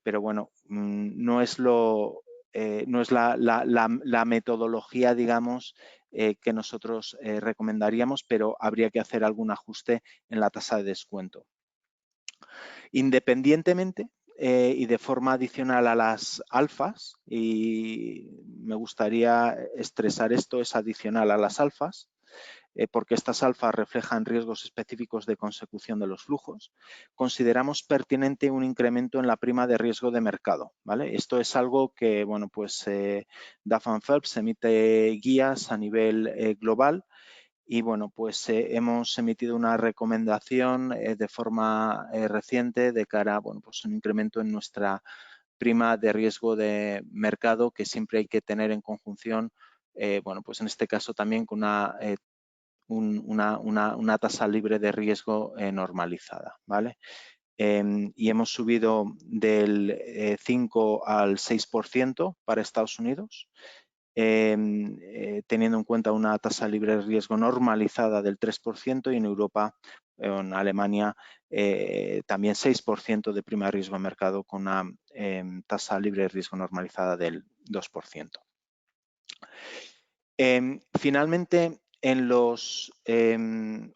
pero bueno, no es la metodología, digamos, que nosotros recomendaríamos, pero habría que hacer algún ajuste en la tasa de descuento. Independientemente y de forma adicional a las alfas, y me gustaría estresar esto, es adicional a las alfas, porque estas alfas reflejan riesgos específicos de consecución de los flujos, consideramos pertinente un incremento en la prima de riesgo de mercado, ¿vale? Esto es algo que, bueno, pues Duff & Phelps emite guías a nivel global y, bueno, pues hemos emitido una recomendación de forma reciente de cara a, bueno, pues un incremento en nuestra prima de riesgo de mercado que siempre hay que tener en conjunción, bueno, pues en este caso también con una tasa libre de riesgo normalizada, ¿vale? Y hemos subido del 5 al 6% para Estados Unidos, teniendo en cuenta una tasa libre de riesgo normalizada del 3% y en Europa, en Alemania, también 6% de prima de riesgo de mercado con una tasa libre de riesgo normalizada del 2%. Finalmente, en los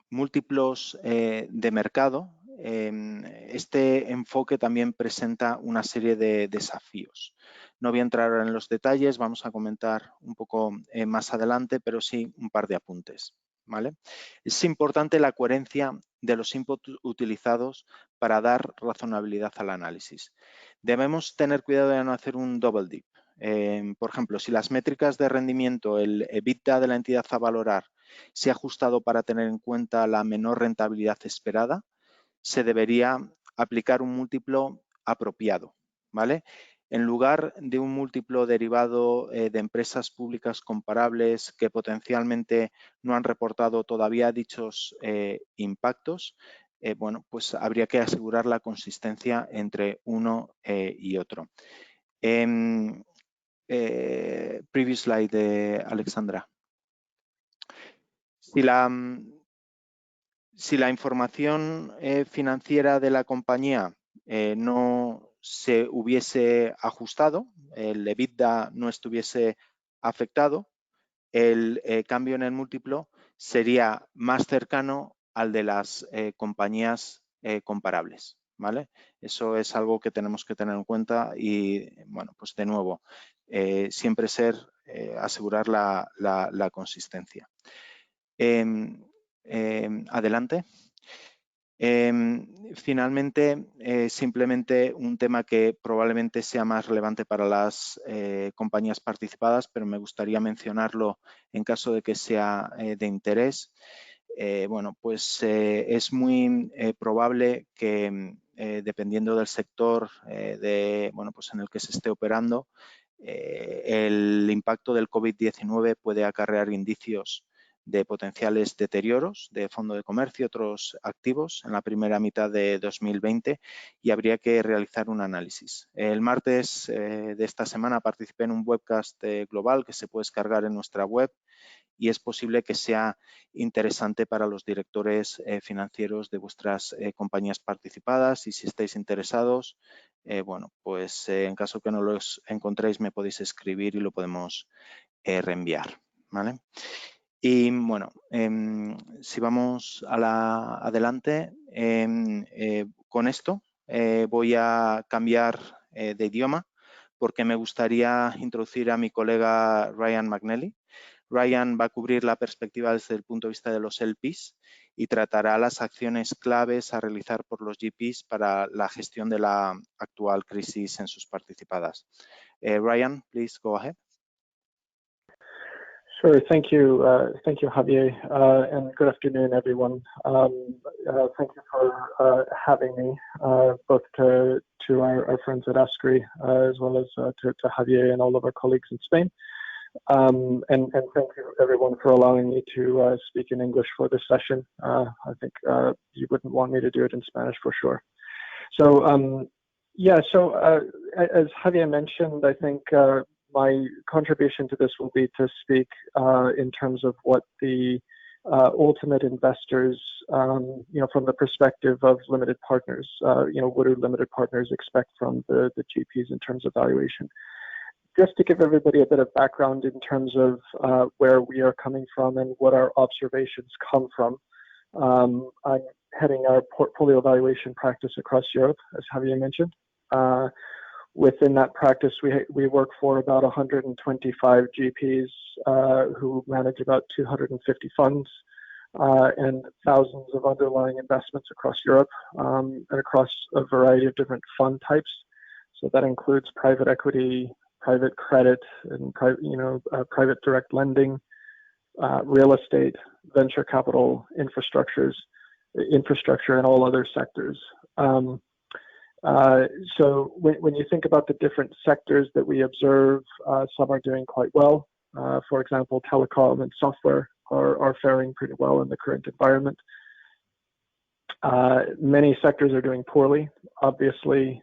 múltiplos de mercado, este enfoque también presenta una serie de desafíos. No voy a entrar ahora en los detalles, vamos a comentar un poco más adelante, pero sí un par de apuntes, ¿vale? Es importante la coherencia de los inputs utilizados para dar razonabilidad al análisis. Debemos tener cuidado de no hacer un double dip. Por ejemplo, si las métricas de rendimiento, el EBITDA de la entidad a valorar, se ha ajustado para tener en cuenta la menor rentabilidad esperada, se debería aplicar un múltiplo apropiado, ¿vale? En lugar de un múltiplo derivado de empresas públicas comparables que potencialmente no han reportado todavía dichos impactos, bueno, pues habría que asegurar la consistencia entre uno y otro. Previous slide, Alexandra. Si la información financiera de la compañía no se hubiese ajustado, el EBITDA no estuviese afectado, el cambio en el múltiplo sería más cercano al de las compañías comparables, ¿vale? Eso es algo que tenemos que tener en cuenta y, bueno, pues de nuevo, siempre asegurar la consistencia. Adelante. Finalmente, simplemente un tema que probablemente sea más relevante para las compañías participadas, pero me gustaría mencionarlo en caso de que sea de interés. Bueno, pues es muy probable que dependiendo del sector bueno, pues en el que se esté operando, el impacto del COVID-19 puede acarrear indicios de potenciales deterioros de fondo de comercio y otros activos en la primera mitad de 2020 y habría que realizar un análisis. El martes de esta semana participé en un webcast global que se puede descargar en nuestra web y es posible que sea interesante para los directores financieros de vuestras compañías participadas y si estáis interesados, bueno, pues en caso que no los encontréis me podéis escribir y lo podemos reenviar, ¿vale? Y bueno, si vamos adelante, con esto voy a cambiar de idioma porque me gustaría introducir a mi colega Ryan McNally. Ryan va a cubrir la perspectiva desde el punto de vista de los LPs y tratará las acciones claves a realizar por los GPs para la gestión de la actual crisis en sus participadas. Ryan, please go ahead. Sure. Thank you, Javier, and good afternoon, everyone. Thank you for having me, both to our friends at ASCRI, as well as to Javier and all of our colleagues in Spain. And thank you, everyone, for allowing me to speak in English for this session. I think you wouldn't want me to do it in Spanish for sure. So, as Javier mentioned, I think my contribution to this will be to speak in terms of what the ultimate investors, from the perspective of limited partners, what do limited partners expect from the GPs in terms of valuation? Just to give everybody a bit of background in terms of where we are coming from and what our observations come from. I'm heading our portfolio evaluation practice across Europe, as Javier mentioned. Within that practice, we work for about 125 GPs who manage about 250 funds and thousands of underlying investments across Europe and across a variety of different fund types. So that includes private equity, private credit, and private direct lending, real estate, venture capital, infrastructure, and all other sectors. So when you think about the different sectors that we observe, some are doing quite well. For example, telecom and software are faring pretty well in the current environment. Many sectors are doing poorly. Obviously,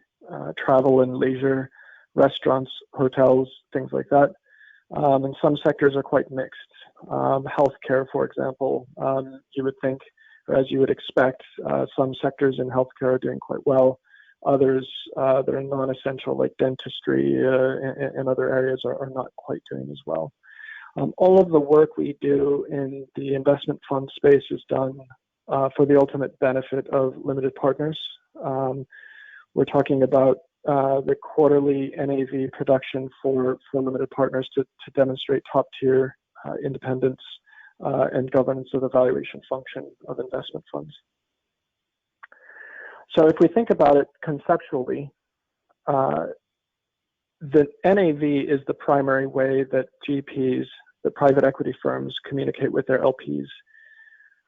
travel and leisure, restaurants, hotels, things like that. And some sectors are quite mixed. Healthcare, for example, you would think, or as you would expect, some sectors in healthcare are doing quite well. Others that are non-essential, like dentistry and other areas, are not quite doing as well. All of the work we do in the investment fund space is done for the ultimate benefit of limited partners. We're talking about the quarterly NAV production for limited partners to demonstrate top-tier independence and governance of the valuation function of investment funds. So if we think about it conceptually, the NAV is the primary way that GPs, that private equity firms communicate with their LPs.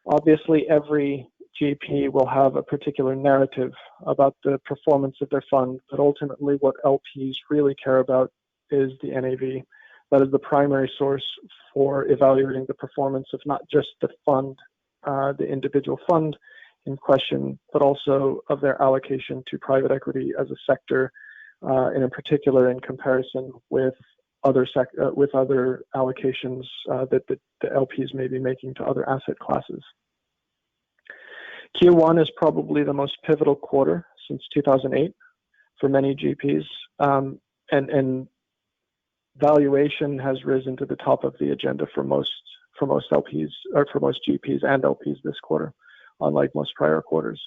Obviously, every GP will have a particular narrative about the performance of their fund, but ultimately what LPs really care about is the NAV. That is the primary source for evaluating the performance of not just the fund, the individual fund in question, but also of their allocation to private equity as a sector, and in particular in comparison with other allocations that the LPs may be making to other asset classes. Q1 is probably the most pivotal quarter since 2008 for many GPs, and valuation has risen to the top of the agenda for most LPs, or for most GPs and LPs this quarter, unlike most prior quarters.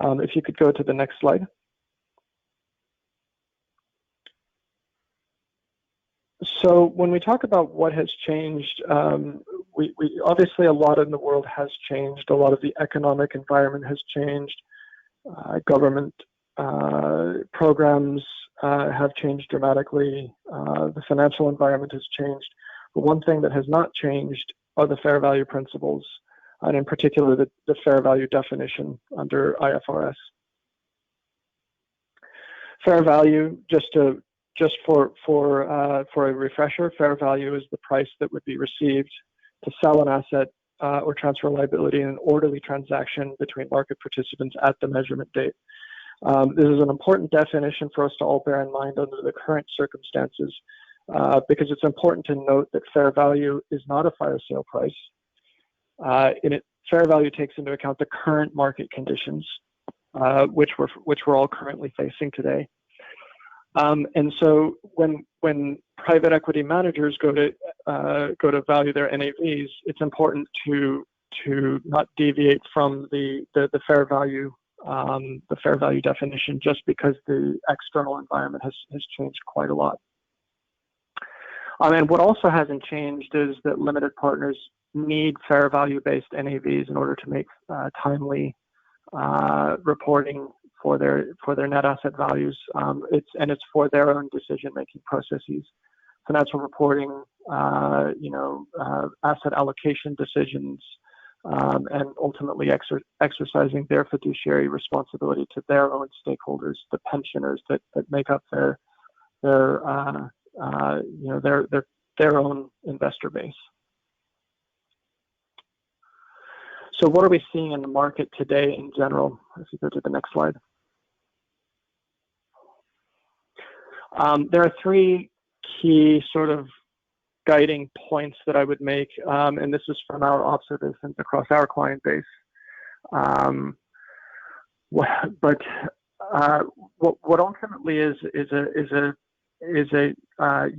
If you could go to the next slide. So when we talk about what has changed, we obviously a lot in the world has changed. A lot of the economic environment has changed. Government programs have changed dramatically. The financial environment has changed. But one thing that has not changed are the fair value principles, and in particular the fair value definition under IFRS. Fair value, just for a refresher, fair value is the price that would be received to sell an asset or transfer liability in an orderly transaction between market participants at the measurement date. This is an important definition for us to all bear in mind under the current circumstances, because it's important to note that fair value is not a fire sale price. Fair value takes into account the current market conditions, which we're all currently facing today. And so when private equity managers go to value their NAVs, it's important to not deviate from the fair value definition, just because the external environment has changed quite a lot. And what also hasn't changed is that limited partners need fair value based NAVs in order to make timely reporting for their net asset values. It's for their own decision-making processes, financial reporting, asset allocation decisions, and ultimately exercising their fiduciary responsibility to their own stakeholders, the pensioners that make up their own investor base. So what are we seeing in the market today in general? If you go to the next slide. There are three key sort of guiding points that I would make, and this is from our observations across our client base. What ultimately is a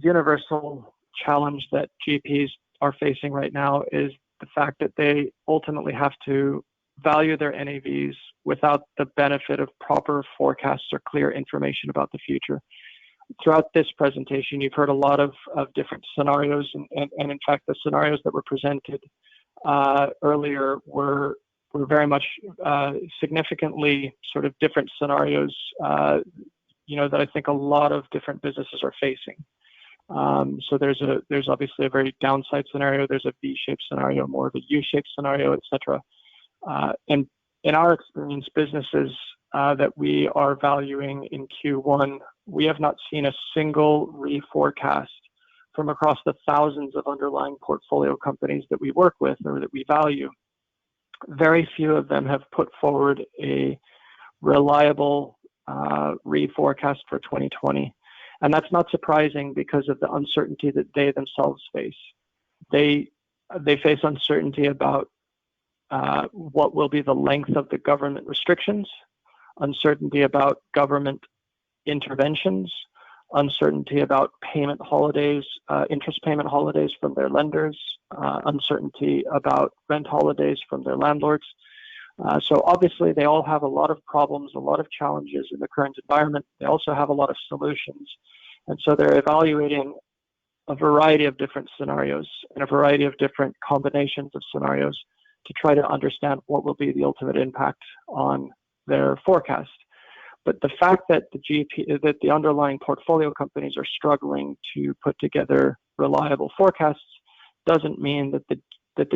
universal challenge that GPs are facing right now is the fact that they ultimately have to value their NAVs without the benefit of proper forecasts or clear information about the future. Throughout this presentation, you've heard a lot of different scenarios, and in fact, the scenarios that were presented earlier were very much significantly sort of different scenarios, that I think a lot of different businesses are facing. So there's obviously a very downside scenario, there's a V-shaped scenario, more of a U-shaped scenario, etc. And in our experience, businesses that we are valuing in Q1, we have not seen a single reforecast from across the thousands of underlying portfolio companies that we work with or that we value. Very few of them have put forward a reliable reforecast for 2020. And that's not surprising because of the uncertainty that they themselves face. They face uncertainty about what will be the length of the government restrictions, uncertainty about government interventions, uncertainty about payment holidays, interest payment holidays from their lenders, uncertainty about rent holidays from their landlords. So obviously they all have a lot of problems, a lot of challenges in the current environment. They also have a lot of solutions. And so they're evaluating a variety of different scenarios and a variety of different combinations of scenarios to try to understand what will be the ultimate impact on their forecast. But the fact that the underlying portfolio companies are struggling to put together reliable forecasts doesn't mean that the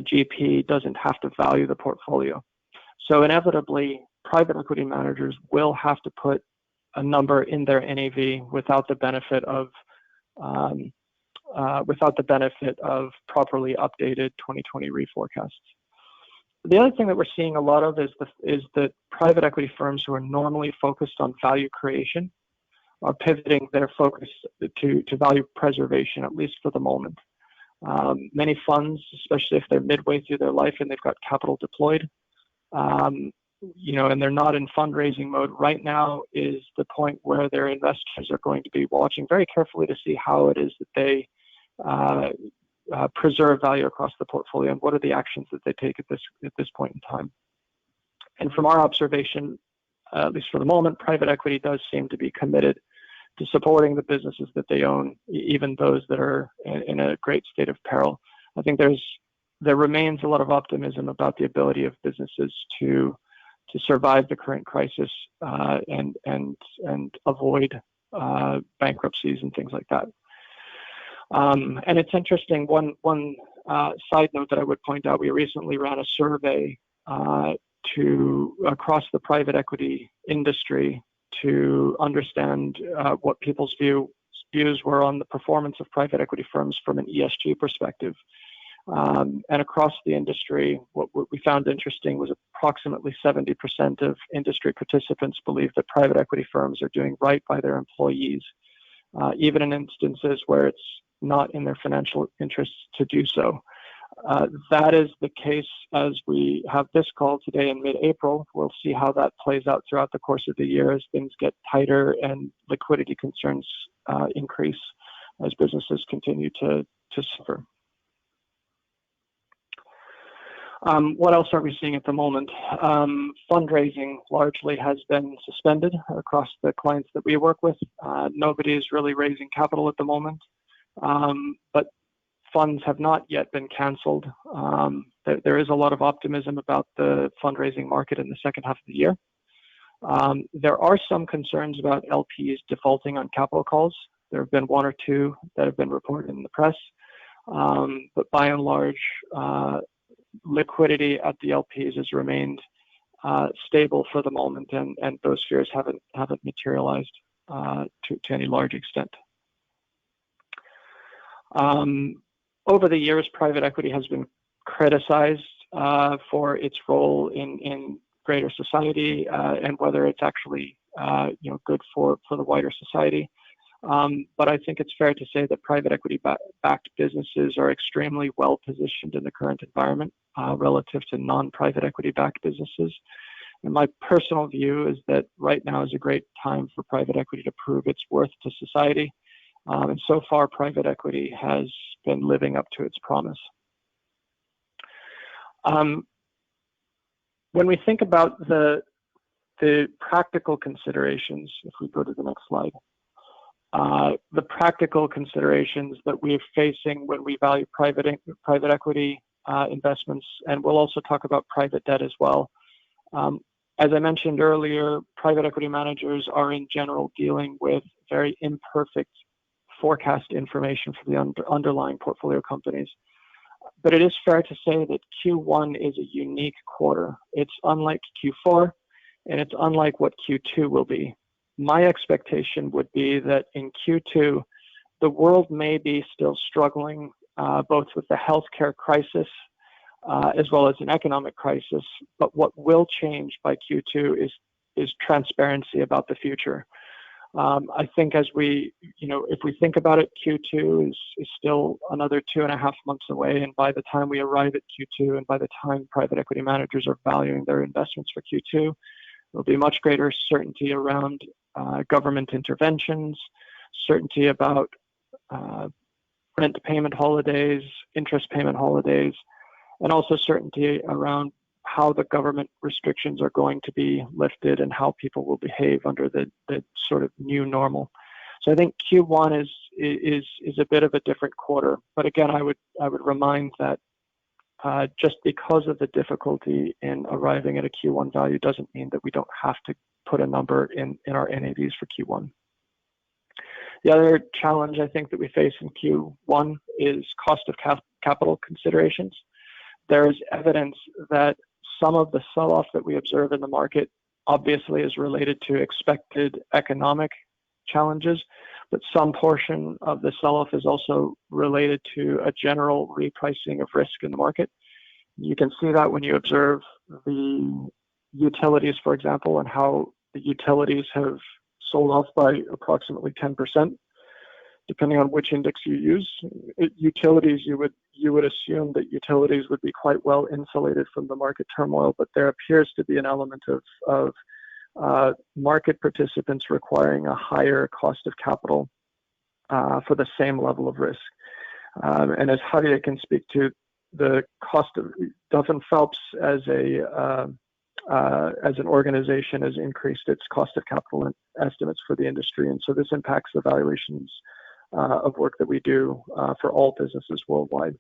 GP doesn't have to value the portfolio. So inevitably, private equity managers will have to put a number in their NAV without the benefit of properly updated 2020 reforecasts. The other thing that we're seeing a lot of is that private equity firms who are normally focused on value creation are pivoting their focus to value preservation, at least for the moment. Many funds, especially if they're midway through their life and they've got capital deployed, and they're not in fundraising mode right now, is the point where their investors are going to be watching very carefully to see how it is that they preserve value across the portfolio and what are the actions that they take at this point in time. And from our observation, at least for the moment, private equity does seem to be committed to supporting the businesses that they own, even those that are in a great state of peril. I think there remains a lot of optimism about the ability of businesses to survive the current crisis and avoid bankruptcies and things like that. And it's interesting. One side note that I would point out: we recently ran a survey across the private equity industry to understand what people's views were on the performance of private equity firms from an ESG perspective. And across the industry, what we found interesting was approximately 70% of industry participants believe that private equity firms are doing right by their employees, even in instances where it's not in their financial interests to do so. That is the case as we have this call today in mid-April. We'll see how that plays out throughout the course of the year as things get tighter and liquidity concerns increase as businesses continue to suffer. What else are we seeing at the moment? Fundraising largely has been suspended across the clients that we work with. Nobody is really raising capital at the moment, but funds have not yet been canceled. There is a lot of optimism about the fundraising market in the second half of the year. There are some concerns about LPs defaulting on capital calls. There have been one or two that have been reported in the press, but by and large, liquidity at the LPs has remained stable for the moment, and those fears haven't materialized to any large extent. Over the years, private equity has been criticized for its role in greater society and whether it's actually good for the wider society. But I think it's fair to say that private equity backed businesses are extremely well positioned in the current environment relative to non-private equity backed businesses. And my personal view is that right now is a great time for private equity to prove its worth to society. And so far, private equity has been living up to its promise. When we think about the practical considerations, if we go to the next slide, the practical considerations that we're facing when we value private equity investments, and we'll also talk about private debt as well. As I mentioned earlier, private equity managers are in general dealing with very imperfect forecast information for the underlying portfolio companies. But it is fair to say that Q1 is a unique quarter. It's unlike Q4, and it's unlike what Q2 will be. My expectation would be that in Q2, the world may be still struggling both with the healthcare crisis as well as an economic crisis. But what will change by Q2 is transparency about the future. I think as if we think about it, Q2 is still another 2.5 months away. And by the time we arrive at Q2 and by the time private equity managers are valuing their investments for Q2, there'll be much greater certainty around government interventions, certainty about rent payment holidays, interest payment holidays, and also certainty around how the government restrictions are going to be lifted and how people will behave under the sort of new normal. So I think Q1 is a bit of a different quarter. But again, I would remind that just because of the difficulty in arriving at a Q1 value doesn't mean that we don't have to put a number in our NAVs for Q1. The other challenge I think that we face in Q1 is cost of capital considerations. There is evidence that some of the sell-off that we observe in the market obviously is related to expected economic challenges, but some portion of the sell-off is also related to a general repricing of risk in the market. You can see that when you observe the utilities, for example, and how the utilities have sold off by approximately 10%, depending on which index you use. Utilities, you would assume that utilities would be quite well insulated from the market turmoil, but there appears to be an element of market participants requiring a higher cost of capital for the same level of risk. And as Javier can speak to, the cost of Duff & Phelps as an organization has increased its cost of capital estimates for the industry, and so this impacts the valuations of work that we do for all businesses worldwide.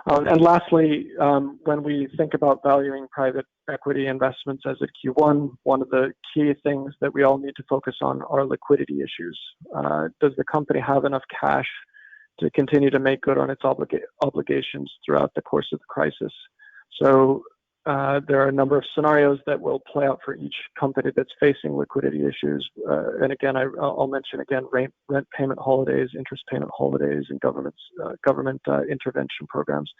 And lastly, when we think about valuing private equity investments as of Q1, one of the key things that we all need to focus on are liquidity issues. Does the company have enough cash to continue to make good on its obligations throughout the course of the crisis? So there are a number of scenarios that will play out for each company that's facing liquidity issues. And again, I'll mention again, rent payment holidays, interest payment holidays, and government intervention programs,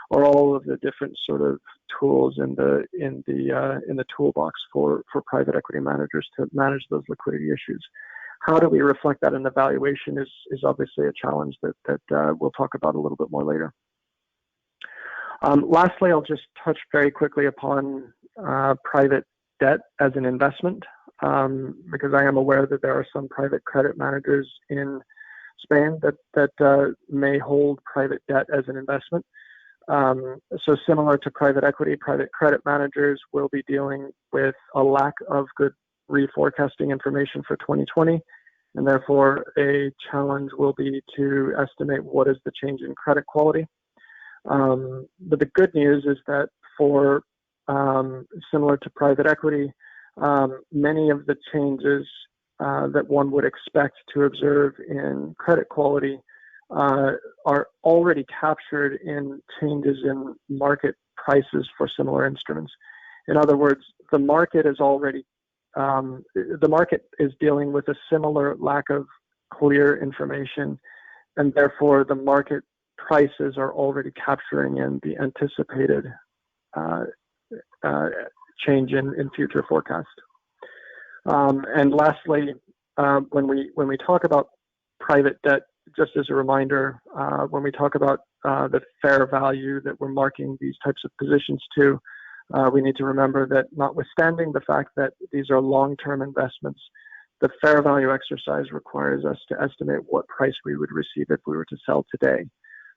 or all of the different sort of tools in the toolbox for private equity managers to manage those liquidity issues. How do we reflect that in the valuation is obviously a challenge that we'll talk about a little bit more later. Lastly, I'll just touch very quickly upon private debt as an investment, because I am aware that there are some private credit managers in Spain that may hold private debt as an investment. So similar to private equity, private credit managers will be dealing with a lack of good reforecasting information for 2020, and therefore a challenge will be to estimate what is the change in credit quality. But the good news is that for similar to private equity, many of the changes that one would expect to observe in credit quality are already captured in changes in market prices for similar instruments. In other words, the market is already the market is dealing with a similar lack of clear information, and therefore the market prices are already capturing in the anticipated change in future forecast. And lastly, when we talk about private debt, just as a reminder, when we talk about the fair value that we're marking these types of positions to, we need to remember that notwithstanding the fact that these are long-term investments, the fair value exercise requires us to estimate what price we would receive if we were to sell today.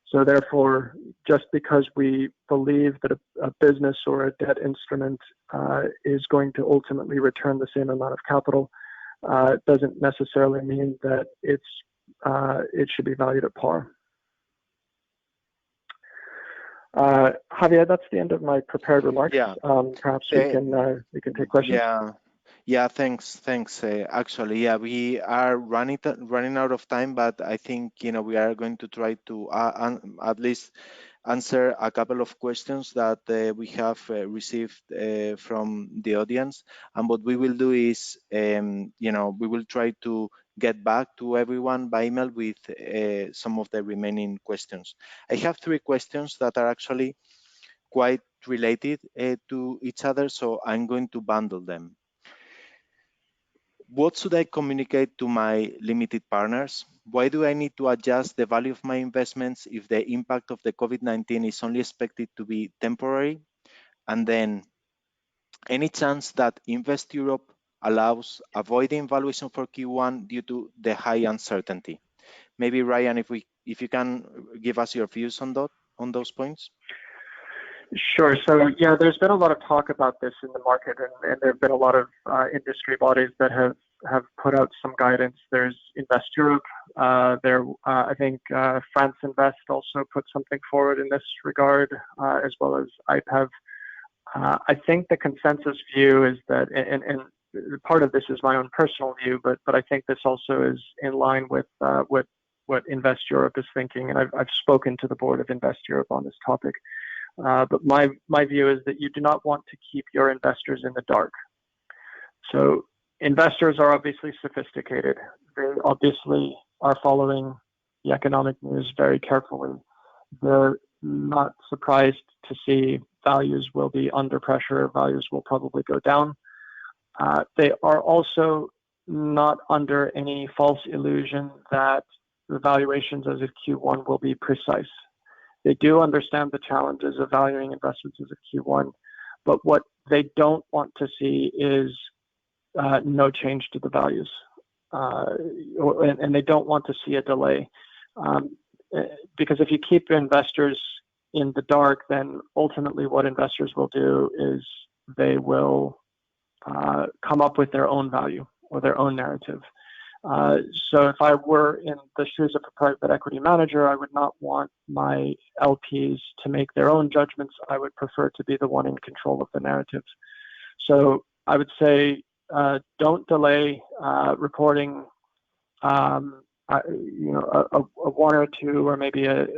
So therefore, just because we believe that a business or a debt instrument is going to ultimately return the same amount of capital, doesn't necessarily mean that it should be valued at par. Javier, that's the end of my prepared remarks. Yeah. Perhaps we can take questions. Yeah, thanks. Actually, yeah, we are running out of time, but I think we are going to try to at least answer a couple of questions that we have received from the audience. And what we will do is, we will try to get back to everyone by email with some of the remaining questions. I have 3 questions that are actually quite related to each other, so I'm going to bundle them. What should I communicate to my limited partners? Why do I need to adjust the value of my investments if the impact of the COVID-19 is only expected to be temporary? And then, any chance that Invest Europe allows avoiding valuation for Q1 due to the high uncertainty? Maybe Ryan, if you can give us your views on those points. Sure. So yeah, there's been a lot of talk about this in the market, and there have been a lot of industry bodies that have put out some guidance. There's Invest Europe. I think France Invest also put something forward in this regard, as well as IPEV. I think the consensus view is that, and part of this is my own personal view, but I think this also is in line with what Invest Europe is thinking, and I've spoken to the board of Invest Europe on this topic. But my view is that you do not want to keep your investors in the dark. So investors are obviously sophisticated. They obviously are following the economic news very carefully. They're not surprised to see values will be under pressure, values will probably go down. They are also not under any false illusion that the valuations as of Q1 will be precise. They do understand the challenges of valuing investments as of Q1, but what they don't want to see is no change to the values, and they don't want to see a delay. Because if you keep investors in the dark, then ultimately what investors will do is they will come up with their own value or their own narrative. So if I were in the shoes of a private equity manager, I would not want my LPs to make their own judgments. I would prefer to be the one in control of the narrative. So I would say don't delay reporting. You know, a 1 or 2 or maybe a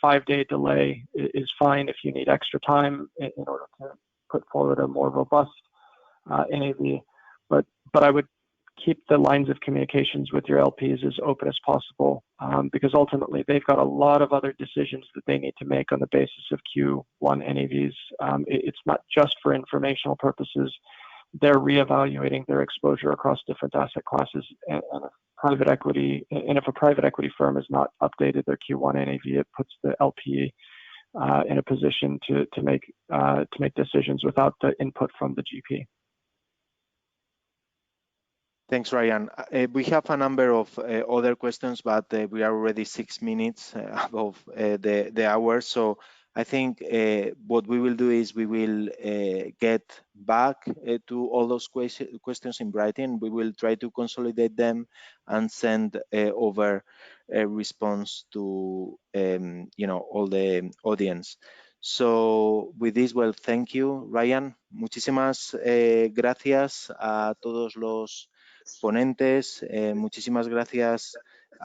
5-day delay is fine if you need extra time in order to put forward a more robust NAV. But I would keep the lines of communications with your LPs as open as possible, because ultimately they've got a lot of other decisions that they need to make on the basis of Q1 NAVs. It's not just for informational purposes. They're reevaluating their exposure across different asset classes, and if a private equity firm has not updated their Q1 NAV, it puts the LP in a position to make decisions without the input from the GP. Thanks, Ryan. We have a number of other questions, but we are already 6 minutes above the hour. So I think what we will do is we will get back to all those questions in writing. We will try to consolidate them and send over a response to you know, all the audience. So with this, well, thank you, Ryan. Muchísimas gracias a todos los ponentes, muchísimas gracias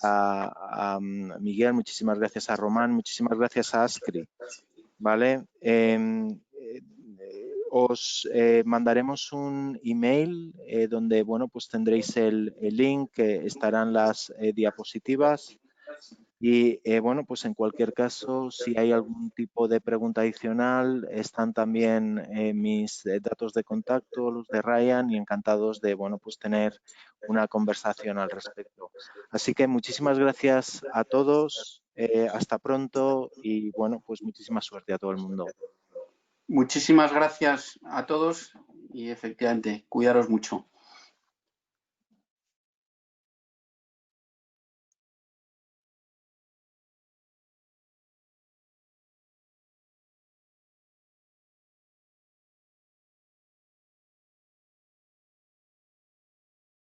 a Miguel, muchísimas gracias a Román, muchísimas gracias a Askri, ¿vale? Os mandaremos un email donde, bueno, pues tendréis el link, estarán las diapositivas. Y bueno, pues en cualquier caso, si hay algún tipo de pregunta adicional, están también mis datos de contacto, los de Ryan, y encantados de, bueno, pues tener una conversación al respecto. Así que muchísimas gracias a todos, hasta pronto y bueno, pues muchísima suerte a todo el mundo. Muchísimas gracias a todos y efectivamente, cuidaros mucho.